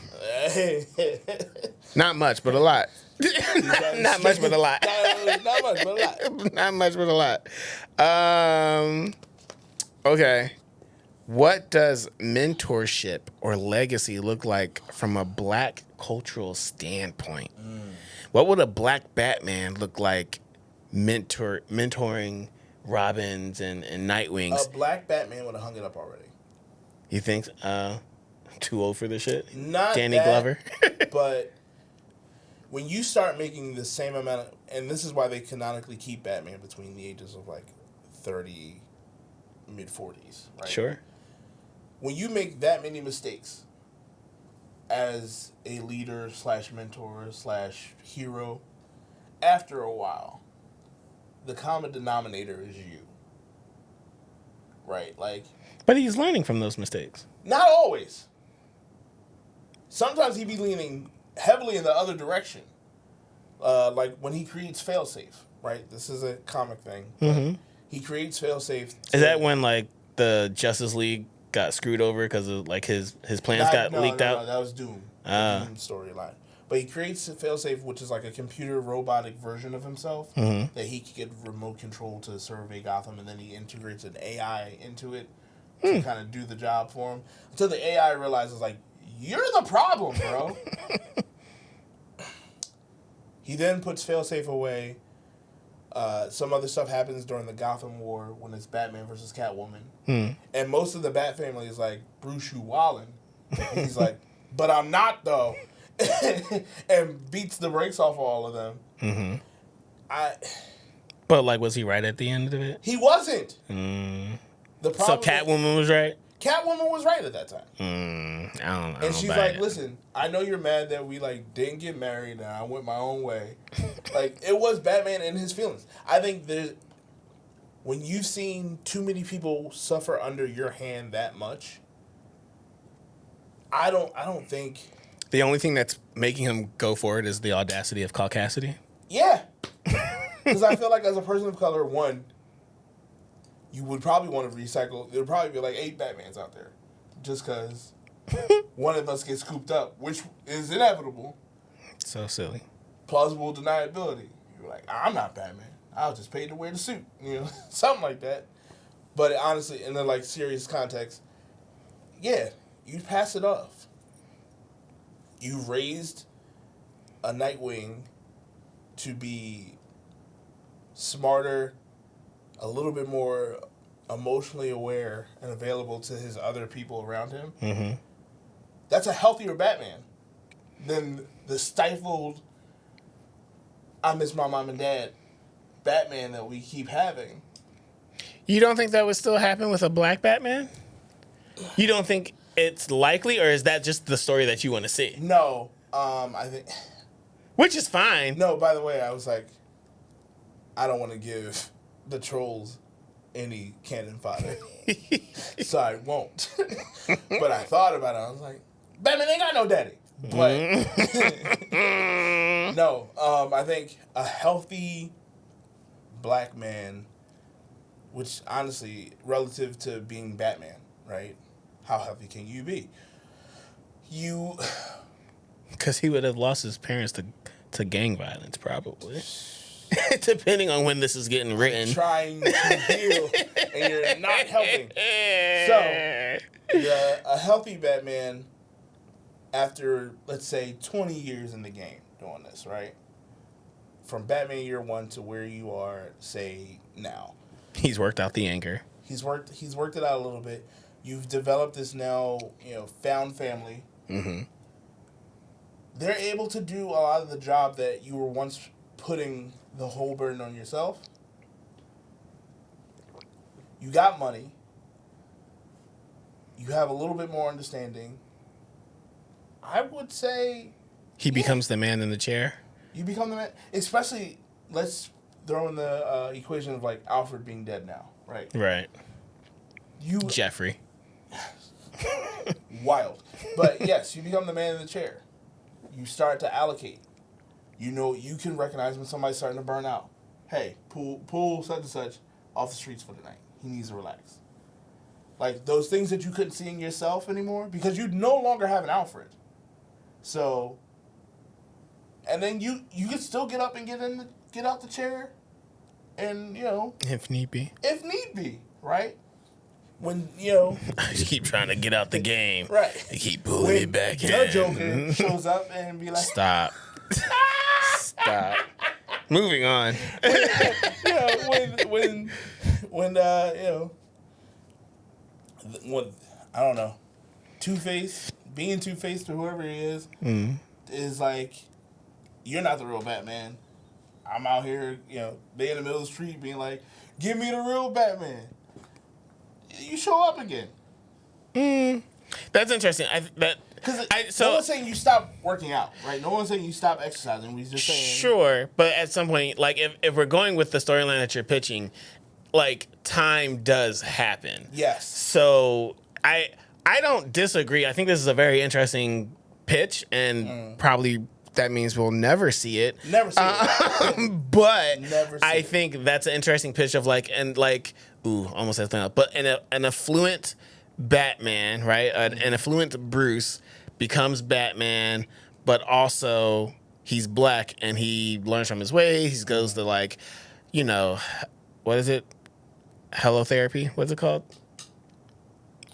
Not much, but a lot. Not much, but a lot. Not much, but a lot. Not much, but a lot. Okay. What does mentorship or legacy look like from a black cultural standpoint? What would a black Batman look like mentoring Robins and Nightwings? A black Batman would have hung it up already. You think too old for this shit? Not Danny that, Glover? But when you start making the same amount of... And this is why they canonically keep Batman between the ages of like 30, mid-40s, right? Sure. When you make that many mistakes as a leader / mentor / hero, after a while, the common denominator is you. Right? Like... But he's learning from those mistakes. Not always. Sometimes he be leaning heavily in the other direction. Like when he creates Failsafe, right? This is a comic thing. Mm-hmm. He creates Failsafe. Is that when like the Justice League got screwed over because of like his plans got leaked out? No, that was Doom. Doom storyline. But he creates a Failsafe, which is like a computer robotic version of himself that he could get remote control to survey Gotham, and then he integrates an AI into it to kind of do the job for him. Until the AI realizes, like, you're the problem, bro. He then puts Failsafe away. Some other stuff happens during the Gotham War when it's Batman versus Catwoman. And most of the Bat family is like, Bruce, you wildin'. And he's like, but I'm not, though. And beats the brakes off all of them. But, like, was he right at the end of it? He wasn't. The So Catwoman was right? Catwoman was right at that time. I don't And she's like, listen, I know you're mad that we, like, didn't get married and I went my own way. Like, it was Batman and his feelings. I think when you've seen too many people suffer under your hand that much, I don't think... The only thing that's making him go for it is the audacity of caucasity? Yeah. Because I feel like as a person of color, one, you would probably want to recycle. There would probably be like 8 Batmans out there. Just because one of us gets scooped up, which is inevitable. So silly. Plausible deniability. You're like, I'm not Batman. I was just paid to wear the suit. You know, something like that. But honestly, in the like serious context, yeah, you pass it off. You raised a Nightwing to be smarter, a little bit more emotionally aware and available to his other people around him. That's a healthier Batman than the stifled, I miss my mom and dad Batman that we keep having. You don't think that would still happen with a black Batman? You don't think it's likely, or is that just the story that you want to see? No, I think... Which is fine. No, by the way, I was like, I don't want to give the trolls any cannon fodder. So I won't. But I thought about it. I was like, Batman ain't got no daddy. But no, I think a healthy black man, which honestly, relative to being Batman, right? How healthy can you be? you. Because he would have lost his parents to gang violence, probably. Depending on when this is getting written. I'm trying to heal, and you're not helping. So, a healthy Batman, after, let's say, 20 years in the game doing this, right? From Batman Year 1 to where you are, say, now. He's worked out the anger. He's worked it out a little bit. You've developed this now, found family. Mm-hmm. They're able to do a lot of the job that you were once putting the whole burden on yourself. You got money. You have a little bit more understanding. I would say... He becomes the man in the chair? You become the man. Especially, let's throw in the equation of, like, Alfred being dead now, right? Right. You Jeffrey. Wild. But, yes, you become the man in the chair. You start to allocate. You can recognize when somebody's starting to burn out. Hey, pull such and such off the streets for the night. He needs to relax. Like, those things that you couldn't see in yourself anymore, because you no longer have an Alfred. So, and then you can still get up and get out the chair, and, If need be. If need be, right? When, I just keep trying to get out the game. Right. They keep pulling me back in. The Joker shows up and be like... Stop. Stop. Moving on. When I don't know, being Two-Face to whoever he is, is like, you're not the real Batman. I'm out here, being in the middle of the street being like, give me the real Batman. You show up again. That's interesting. No one's saying you stop working out, right? No one's saying you stop exercising. We're just saying... Sure, but at some point, like, if we're going with the storyline that you're pitching, like, time does happen. Yes. So, I don't disagree. I think this is a very interesting pitch, and probably that means we'll never see it. Never see it. But never see I think that's an interesting pitch of, like, almost said something else, but an affluent Batman, right? An affluent Bruce becomes Batman, but also he's black and he learns from his ways. He goes to, like, what is it? Hello therapy? What's it called?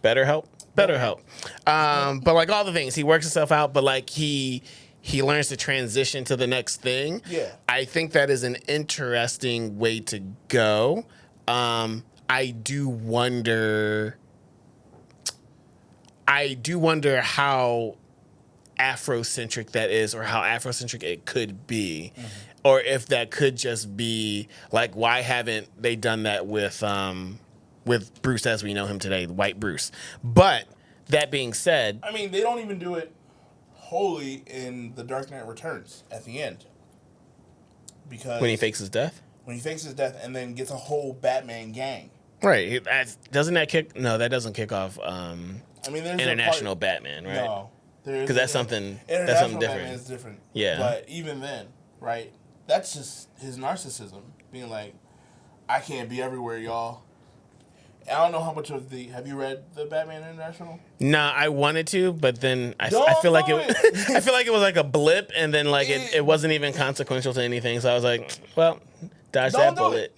BetterHelp? BetterHelp. But, like, all the things. He works himself out, but, like, he learns to transition to the next thing. Yeah. I think that is an interesting way to go. I do wonder how Afrocentric that is, or how Afrocentric it could be, or if that could just be like, why haven't they done that with Bruce as we know him today, white Bruce? But that being said, I mean, they don't even do it wholly in The Dark Knight Returns at the end, because when he fakes his death, and then gets a whole Batman gang. right? Doesn't that kick? No, that doesn't kick off. I mean, there's International Batman, right? No, because that's something different. Batman is different. Yeah, but even then, right? That's just his narcissism, being like, I can't be everywhere, y'all. I don't know how much of have you read the Batman International? Nah, I wanted to, but then I feel like I feel like it was like a blip, and then like it wasn't even consequential to anything. So I was like, well, dodge that bullet.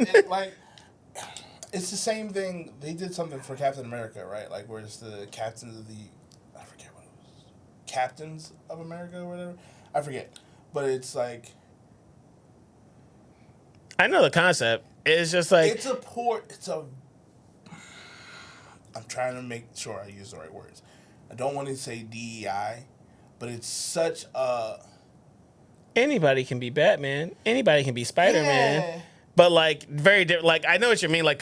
It's the same thing. They did something for Captain America, right? Like, where it's the captains of I forget what it was. Captains of America or whatever? I forget. But it's like... I know the concept. It's just like... I'm trying to make sure I use the right words. I don't want to say DEI, but it's such a... Anybody can be Batman. Anybody can be Spider-Man. Yeah. But, like, very different. Like, I know what you mean. Like,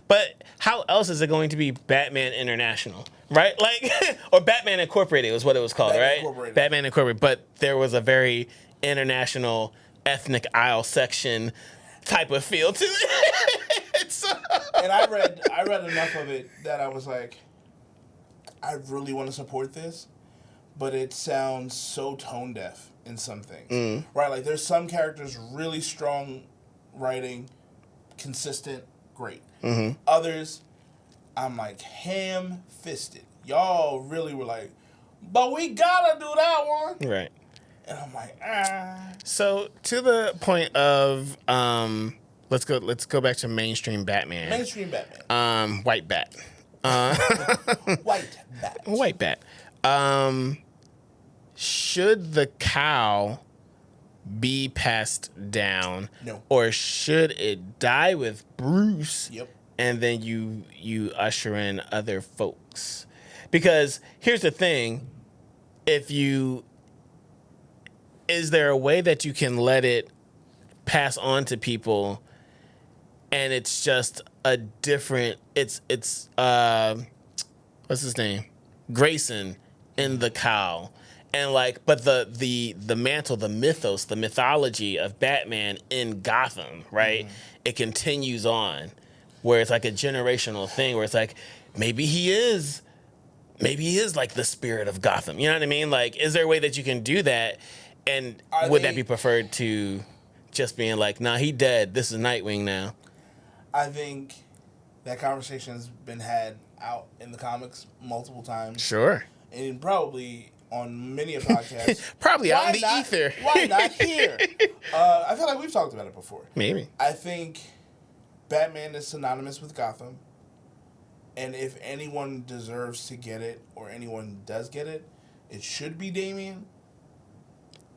but how else is it going to be Batman International, right? Like, or Batman Incorporated was what it was called, right? Batman Incorporated. But there was a very international ethnic aisle section type of feel to it. And I read enough of it that I was like, I really want to support this, but it sounds so tone deaf in some things, right? Like, there's some characters really strong writing, consistent, great. Others, I'm like ham-fisted. Y'all really were like, but we gotta do that one. Right. And I'm like, ah. So to the point of let's go back to mainstream Batman. Mainstream Batman. White Bat. White Bat. White Bat. Should the cow be passed down? No. Or should it die with Bruce? Yep. And then you usher in other folks? Because here's the thing. Is there a way that you can let it pass on to people and it's just a different, it's what's his name? Grayson in the cow. And like, but the mantle, the mythos, the mythology of Batman in Gotham, right? Mm-hmm. It continues on where it's like a generational thing where it's like, maybe he is like the spirit of Gotham. You know what I mean? Like, is there a way that you can do that? And would that be preferred to just being like, nah, he dead. This is Nightwing now? I think that conversation's been had out in the comics multiple times. Sure. And probably on many a podcast. Probably out in the ether. Why not here? I feel like we've talked about it before. Maybe. I think Batman is synonymous with Gotham. And if anyone deserves to get it, or anyone does get it, it should be Damian.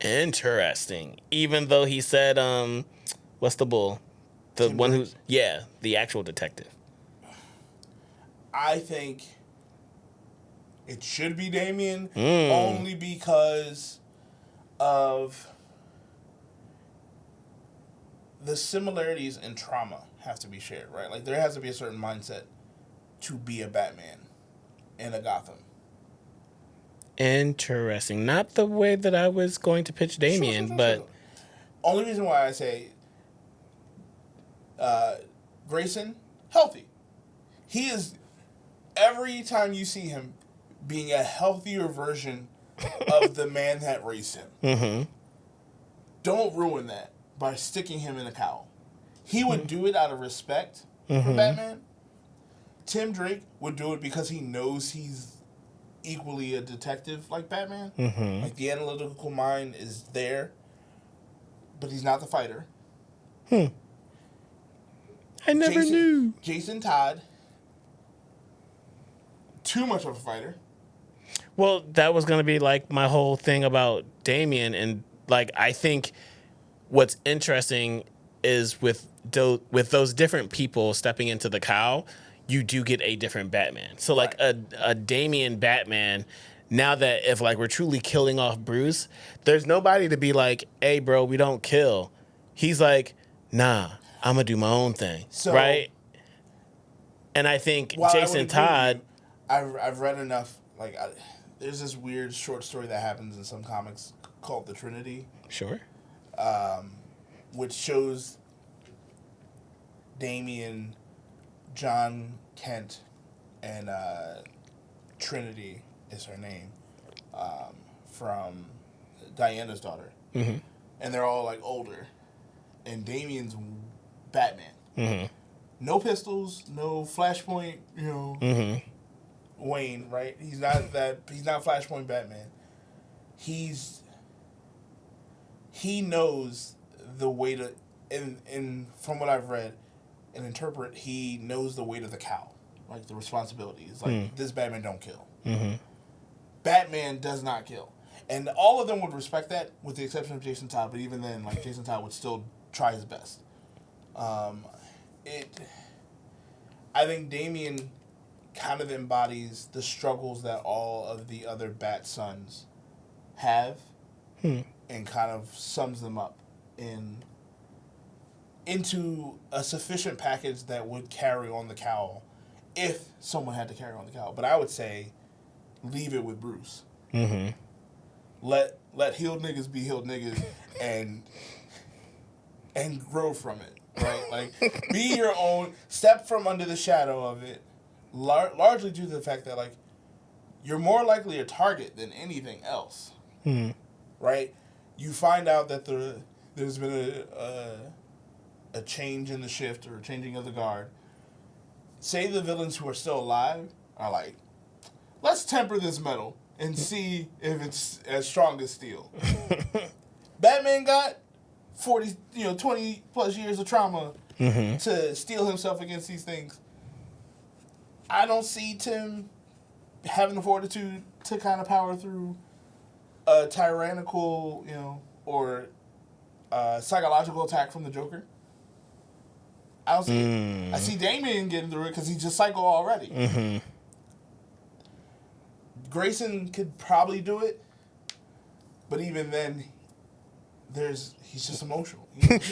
Interesting. Even though he said, what's the bull? The Tim one Blerd. Who's, yeah, the actual detective. I think it should be Damian only because of the similarities in trauma have to be shared, right? Like, there has to be a certain mindset to be a Batman in a Gotham. Interesting. Not the way that I was going to pitch Damian, sure. Only reason why I say Grayson, healthy. He is, every time you see him, being a healthier version of the man that raised him. Mm-hmm. Don't ruin that by sticking him in a cowl. He would do it out of respect for Batman. Tim Drake would do it because he knows he's equally a detective like Batman. Mm-hmm. Like, the analytical mind is there, but he's not the fighter. I never knew. Jason Todd, too much of a fighter. Well, that was going to be like my whole thing about Damian, and like, I think what's interesting is with those different people stepping into the cowl, you do get a different Batman. So like a Damian Batman, now that if like we're truly killing off Bruce, there's nobody to be like, hey bro, we don't kill. He's like, nah, I'm gonna do my own thing. So, right? And I think Jason Todd, I've read enough, like, there's this weird short story that happens in some comics called The Trinity. Sure. Which shows Damian, John Kent, and Trinity is her name, from Diana's daughter. Mm-hmm. And they're all like older. And Damian's Batman. Mm-hmm. No pistols, no Flashpoint, Wayne, right? He's not Flashpoint Batman. He knows the way to, and from what I've read and interpret, he knows the weight of the cow, like the responsibility. It's like, this Batman don't kill. Mm-hmm. Batman does not kill. And all of them would respect that, with the exception of Jason Todd, but even then, like, Jason Todd would still try his best. I think Damian kind of embodies the struggles that all of the other Bat Sons have, and kind of sums them up into a sufficient package that would carry on the cowl, if someone had to carry on the cowl. But I would say, leave it with Bruce. Mm-hmm. Let healed niggas be healed niggas, and grow from it, right? Like, be your own, step from under the shadow of it, largely due to the fact that, like, you're more likely a target than anything else, right? You find out that there's been a change in the shift, or a changing of the guard. Say the villains who are still alive are like, let's temper this metal. and see if it's as strong as steel. Batman got 20 plus years of trauma to steel himself against these things. I don't see Tim having the fortitude to kind of power through a tyrannical, or psychological attack from the Joker. I don't see it. I see Damian getting through it because he's just psycho already. Mm-hmm. Grayson could probably do it, but even then, he's just emotional.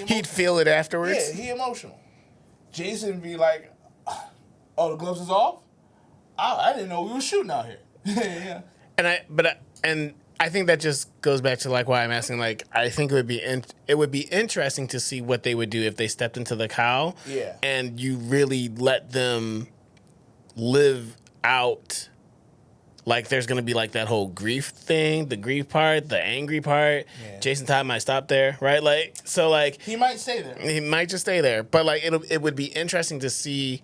He'd feel it afterwards. Yeah, he emotional. Jason be like, "Oh, the gloves is off? I didn't know we were shooting out here." Yeah. And I think that just goes back to like why I'm asking. Like, I think it would be interesting to see what they would do if they stepped into the cowl. Yeah. And you really let them live out. Like, there's going to be, like, that whole grief thing, the grief part, the angry part. Yeah. Jason Todd might stop there, right? Like, so, like... He might stay there. He might just stay there. But, like, it would be interesting to see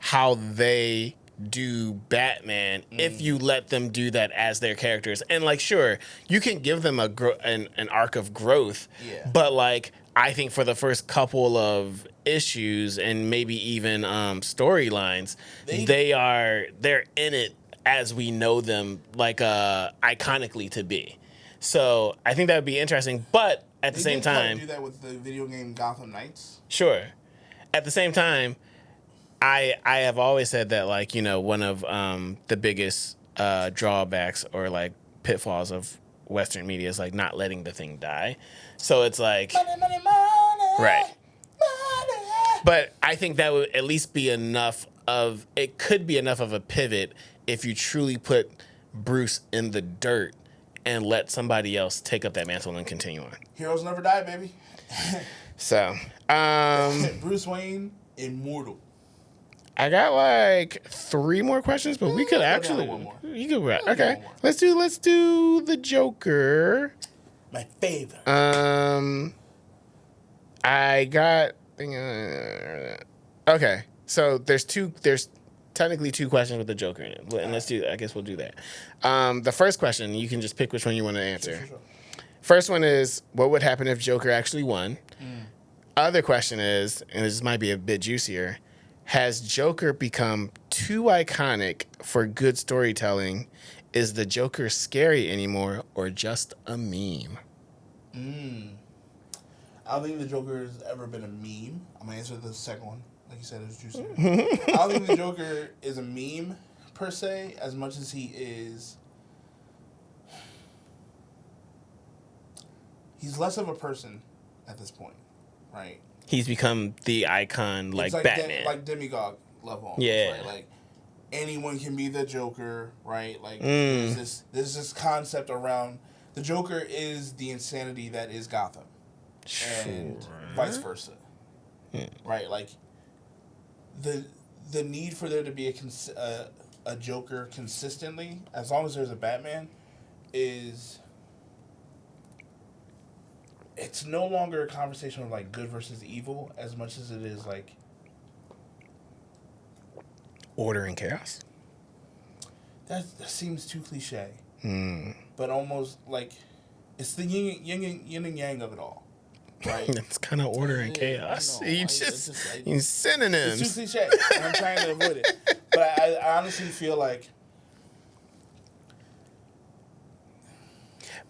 how they do Batman if you let them do that as their characters. And, like, sure, you can give them an arc of growth. Yeah. But, like, I think for the first couple of issues and maybe even storylines, they're in it as we know them, like, iconically to be. So I think that would be interesting. But at the same time... do that with the video game Gotham Knights. Sure. At the same time, I have always said that, like, one of the biggest drawbacks or, like, pitfalls of Western media is, like, not letting the thing die. So it's like... Money, money, money. Right. Money. But I think that would at least be enough of... It could be enough of a pivot if you truly put Bruce in the dirt and let somebody else take up that mantle and continue on. Heroes never die, baby. So, Bruce Wayne, immortal. I got like 3 more questions, but we could actually... One more. You could wrap. Okay, let's do the Joker. My favorite. I got... Okay, so there's technically 2 questions with the Joker in it. And I guess we'll do that. The first question, you can just pick which one you want to answer. Sure. First one is, what would happen if Joker actually won? Other question is, and this might be a bit juicier, has Joker become too iconic for good storytelling? Is the Joker scary anymore or just a meme? I don't think the Joker has ever been a meme. I'm going to answer the second one. Like you said, it was juicy. I don't think the Joker is a meme, per se, as much as he is... He's less of a person at this point, right? He's become the icon, like Batman. Like demigod level. Almost, yeah. Right? Like, anyone can be the Joker, right? Like, there's this concept around... The Joker is the insanity that is Gotham. Sure. And vice versa. Right? Like... The need for there to be a Joker consistently, as long as there's a Batman, is... It's no longer a conversation of, like, good versus evil as much as it is, like... Order and chaos? That seems too cliche. But almost, like... It's the yin and yang of it all. Right. It's kind of order and chaos. He's synonyms. It's too cliche, and I'm trying to avoid it. But I honestly feel like...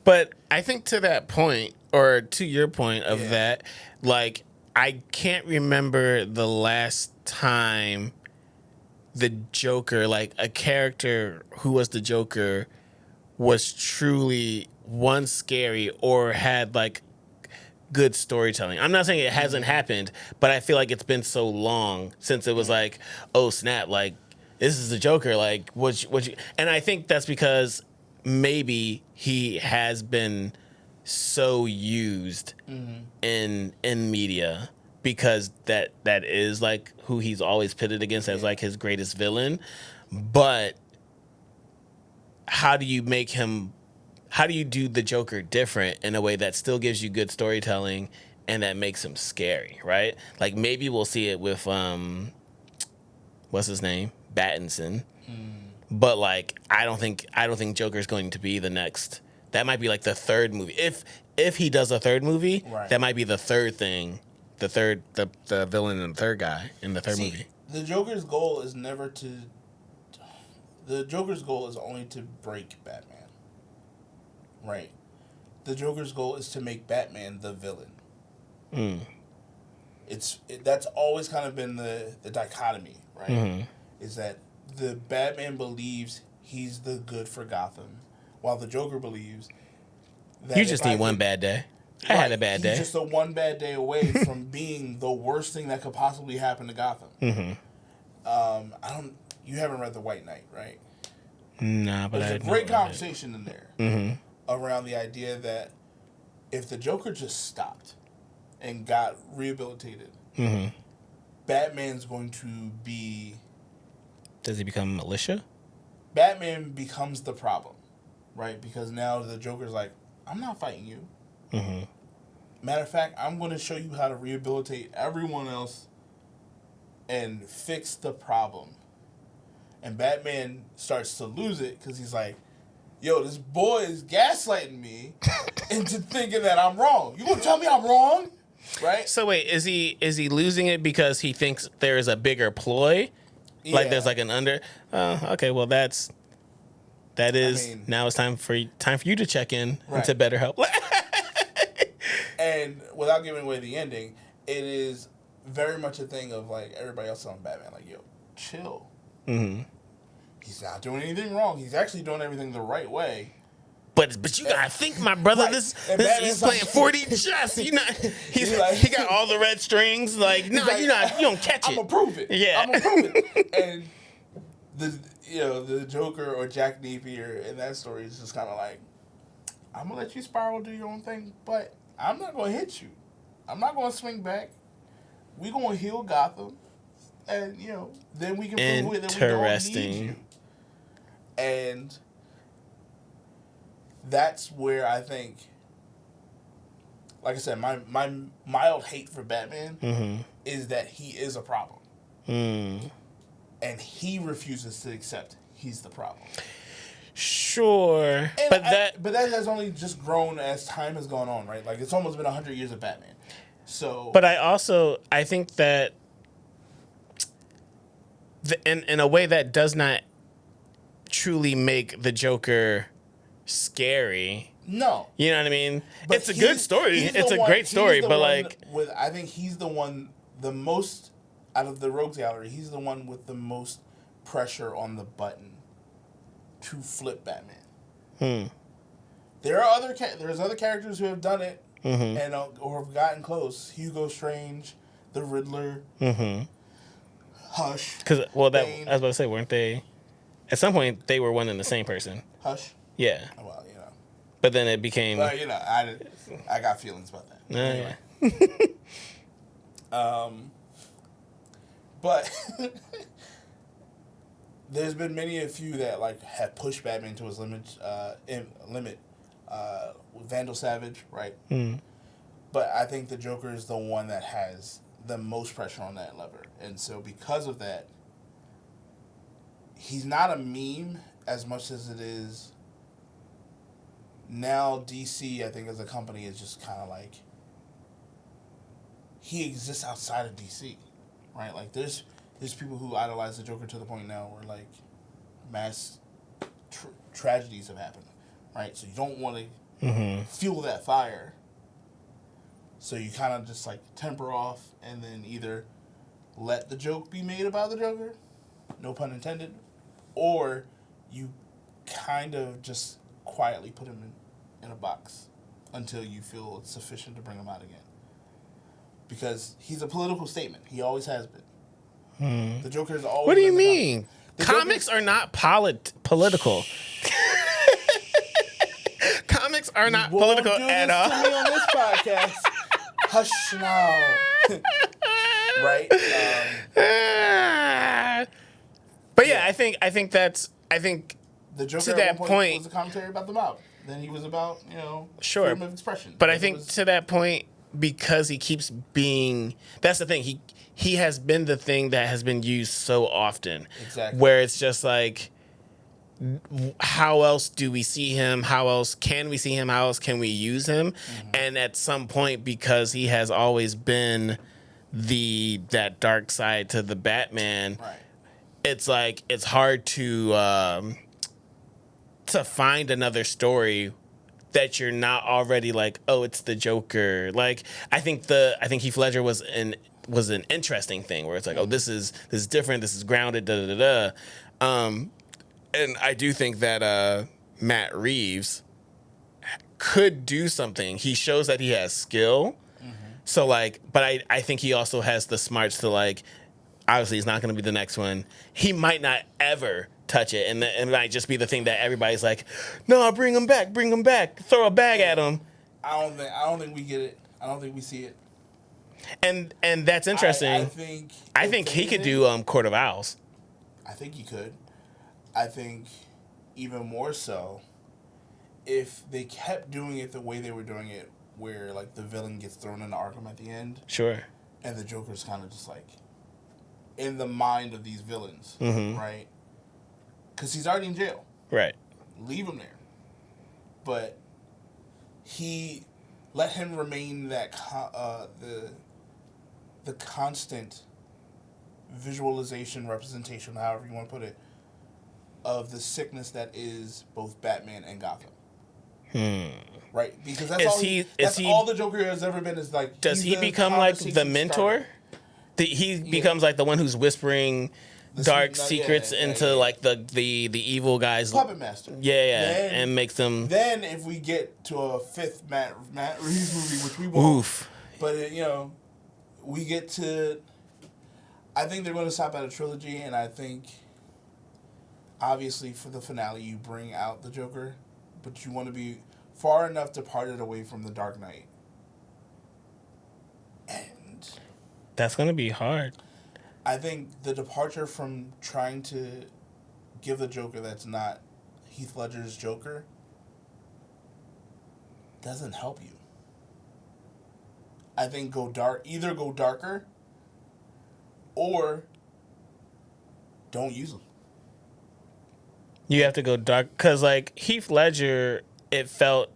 But I think to that point, or to your point of that, like, I can't remember the last time the Joker, like, a character who was the Joker was truly, one, scary or had, like, good storytelling. I'm not saying it hasn't happened, but I feel like it's been so long since it was like, oh snap, like, this is the Joker, like, what you, and I think that's because maybe he has been so used in media because that is like who he's always pitted against as like his greatest villain. But how do you do the Joker different in a way that still gives you good storytelling and that makes him scary, right? Like, maybe we'll see it with what's his name? Battinson. but like I don't think Joker's going to be the next. That might be like the third movie. If he does a third movie, Right. that might be the third thing. The villain and the third guy in the third movie. The Joker's goal is only to break Batman. Right. The Joker's goal is to make Batman the villain. That's always kind of been the dichotomy, right? Mm-hmm. Is that the Batman believes he's the good for Gotham, while the Joker believes that you just need one bad day. I had a bad day. He's just a one bad day away from being the worst thing that could possibly happen to Gotham. Mm-hmm. You haven't read The White Knight, right? Nah, but there's a great conversation in there around the idea that if the Joker just stopped and got rehabilitated, Batman's going to be... Does he become militia? Batman becomes the problem, right? Because now the Joker's like, I'm not fighting you. Mm-hmm. Matter of fact, I'm going to show you how to rehabilitate everyone else and fix the problem. And Batman starts to lose it because he's like, yo, this boy is gaslighting me into thinking that I'm wrong. You going to tell me I'm wrong? Right? So wait, is he losing it because he thinks there is a bigger ploy? Yeah. Like there's like an under... okay, well that is... now it's time for you to check in into BetterHelp. And without giving away the ending, it is very much a thing of like everybody else on Batman, like, yo, chill. Mm-hmm. He's not doing anything wrong. He's actually doing everything the right way. But you gotta think, my brother. Right. This he's playing 4D chess. You know, he got all the red strings. Like, no, like, you don't catch it. I'm gonna prove it. Yeah, I'm gonna prove it. And the Joker or Jack Napier in that story is just kind of like, I'm gonna let you spiral, do your own thing, but I'm not gonna hit you. I'm not gonna swing back. We gonna heal Gotham, and then we can prove that we don't need you. And that's where I think, like I said, my mild hate for Batman is that he is a problem. And he refuses to accept he's the problem. Sure. But that has only just grown as time has gone on, right? Like, it's almost been 100 years of Batman. So... But I think that in a way that does not truly make the Joker scary. No. You know what I mean? But it's a good story. It's a great story, but like... I think he's the one, the most, out of the rogues gallery, he's the one with the most pressure on the button to flip Batman. There are there's other characters who have done it and or have gotten close. Hugo Strange, the Riddler, Hush. Because I was about to say, weren't they? At some point, they were one and the same person. Hush. Yeah. Well, But then it became. Well, I got feelings about that. Anyway. But there's been many a few that like have pushed Batman to his limit. Vandal Savage, right? But I think the Joker is the one that has the most pressure on that lever, and so because of that, he's not a meme as much as it is. Now DC, I think, as a company, is just kind of like, he exists outside of DC, right? Like, there's people who idolize the Joker to the point now where, like, mass tragedies have happened, right? So you don't want to fuel that fire. So you kind of just, like, temper off and then either let the joke be made about the Joker, no pun intended, or you kind of just quietly put him in a box until you feel it's sufficient to bring him out again. Because he's a political statement. He always has been. The Joker is always... What do you mean? Comics are not political. Comics are not political at all. To me on this podcast. Hush now. Right? But yeah, I think that's... The Joker to at that one point was a commentary about the mob. Then he was about, freedom of expression. But I think to that point, because he keeps being... That's the thing. He has been the thing that has been used so often. Exactly. Where it's just like... how else do we see him? How else can we see him? How else can we use him? And at some point, because he has always been that dark side to the Batman, Right. it's like it's hard to find another story that you're not already like, oh, it's the Joker. Like I think Heath Ledger was an interesting thing where it's like, oh, this is different. This is grounded. Da da da da. And I do think that Matt Reeves could do something. He shows that he has skill. So like, but I think he also has the smarts to like. Obviously, he's not going to be the next one. He might not ever touch it, and it might just be the thing that everybody's like, "No, bring him back, throw a bag at him." I don't think we get it. I don't think we see it. And that's interesting. I think he could do Court of Owls. I think he could. I think even more so if they kept doing it the way they were doing it, where like the villain gets thrown into Arkham at the end. Sure. And the Joker's kind of just like in the mind of these villains, right? Because he's already in jail. Right. Leave him there. But let him remain that the constant visualization, representation, however you want to put it, of the sickness that is both Batman and Gotham. Right? Because that's all the Joker has ever been is like. Does he become like the mentor? He becomes like the one who's whispering dark secrets into like the evil guys. Puppet master. Yeah, and makes them. Then if we get to a fifth Matt Reeves movie, which we won't. Oof. But we get to. I think they're going to stop at a trilogy, and I think, obviously, for the finale, you bring out the Joker, but you want to be far enough departed away from the Dark Knight. And that's going to be hard. I think the departure from trying to give the Joker that's not Heath Ledger's Joker doesn't help you. I think either go darker or don't use them. You have to go dark because, like, Heath Ledger, it felt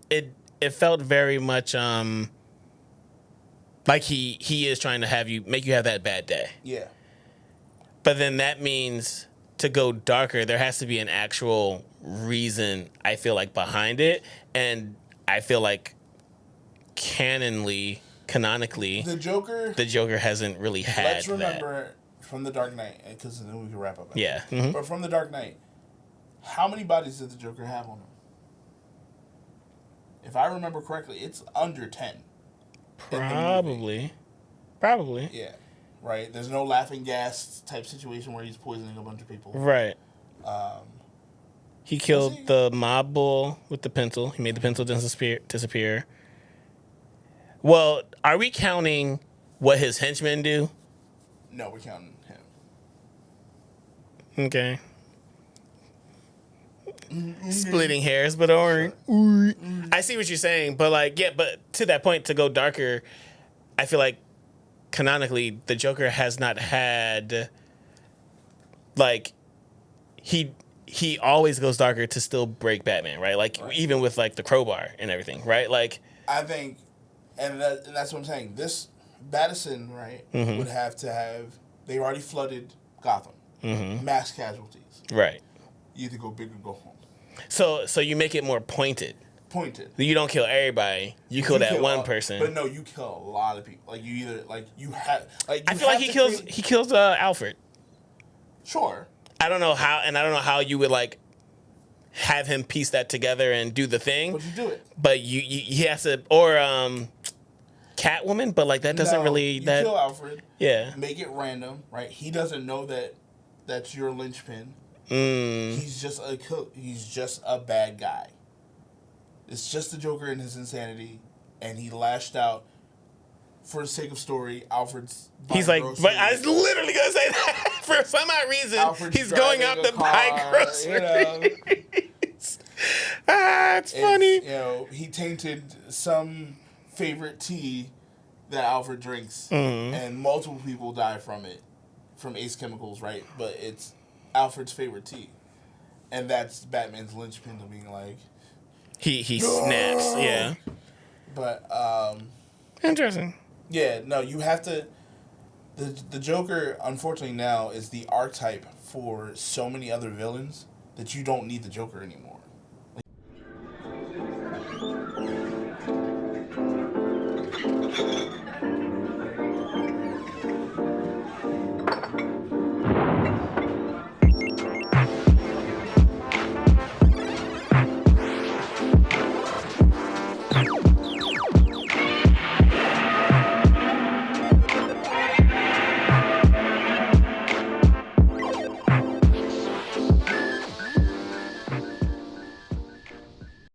very much like he is trying to make you have that bad day. Yeah. But then that means to go darker, there has to be an actual reason, I feel like, behind it, and I feel like canonically, the Joker hasn't really had. Let's remember from the Dark Knight, because then we can wrap up. Yeah. Mm-hmm. But from the Dark Knight, how many bodies did the Joker have on him? If I remember correctly, it's under 10. Probably. Yeah. Right? There's no laughing gas type situation where he's poisoning a bunch of people. Right. He killed the mob bull with the pencil. He made the pencil disappear. Well, are we counting what his henchmen do? No, we're counting him. Okay. Splitting hairs, but I see what you're saying, but but to that point, to go darker, I feel like canonically the Joker has not had like he always goes darker to still break Batman, right? Like even with like the crowbar and everything, right? Like I think, and that's what I'm saying. This Battison, right, would have to have. They already flooded Gotham, mass casualties, right? You either go big or go home. So you make it more pointed. You don't kill everybody. You kill that one person. But no, you kill a lot of people. Like you either I feel like he kills Alfred. Sure. I don't know how you would like have him piece that together and do the thing. But you do it. But he has to, or Catwoman, but like that doesn't really. You kill Alfred. Yeah. Make it random, right? He doesn't know that that's your linchpin. He's just a bad guy. It's just the Joker and his insanity, and he lashed out for the sake of story. Alfred's he's like, groceries. But I was literally gonna say that for some odd reason. Alfred's he's going out to buy groceries. It's funny. He tainted some favorite tea that Alfred drinks, and multiple people die from it, from Ace Chemicals, right? But it's Alfred's favorite tea. And that's Batman's linchpin to being like... He snaps, yeah. But, Interesting. yeah, no, you have to... The Joker, unfortunately now, is the archetype for so many other villains that you don't need the Joker anymore.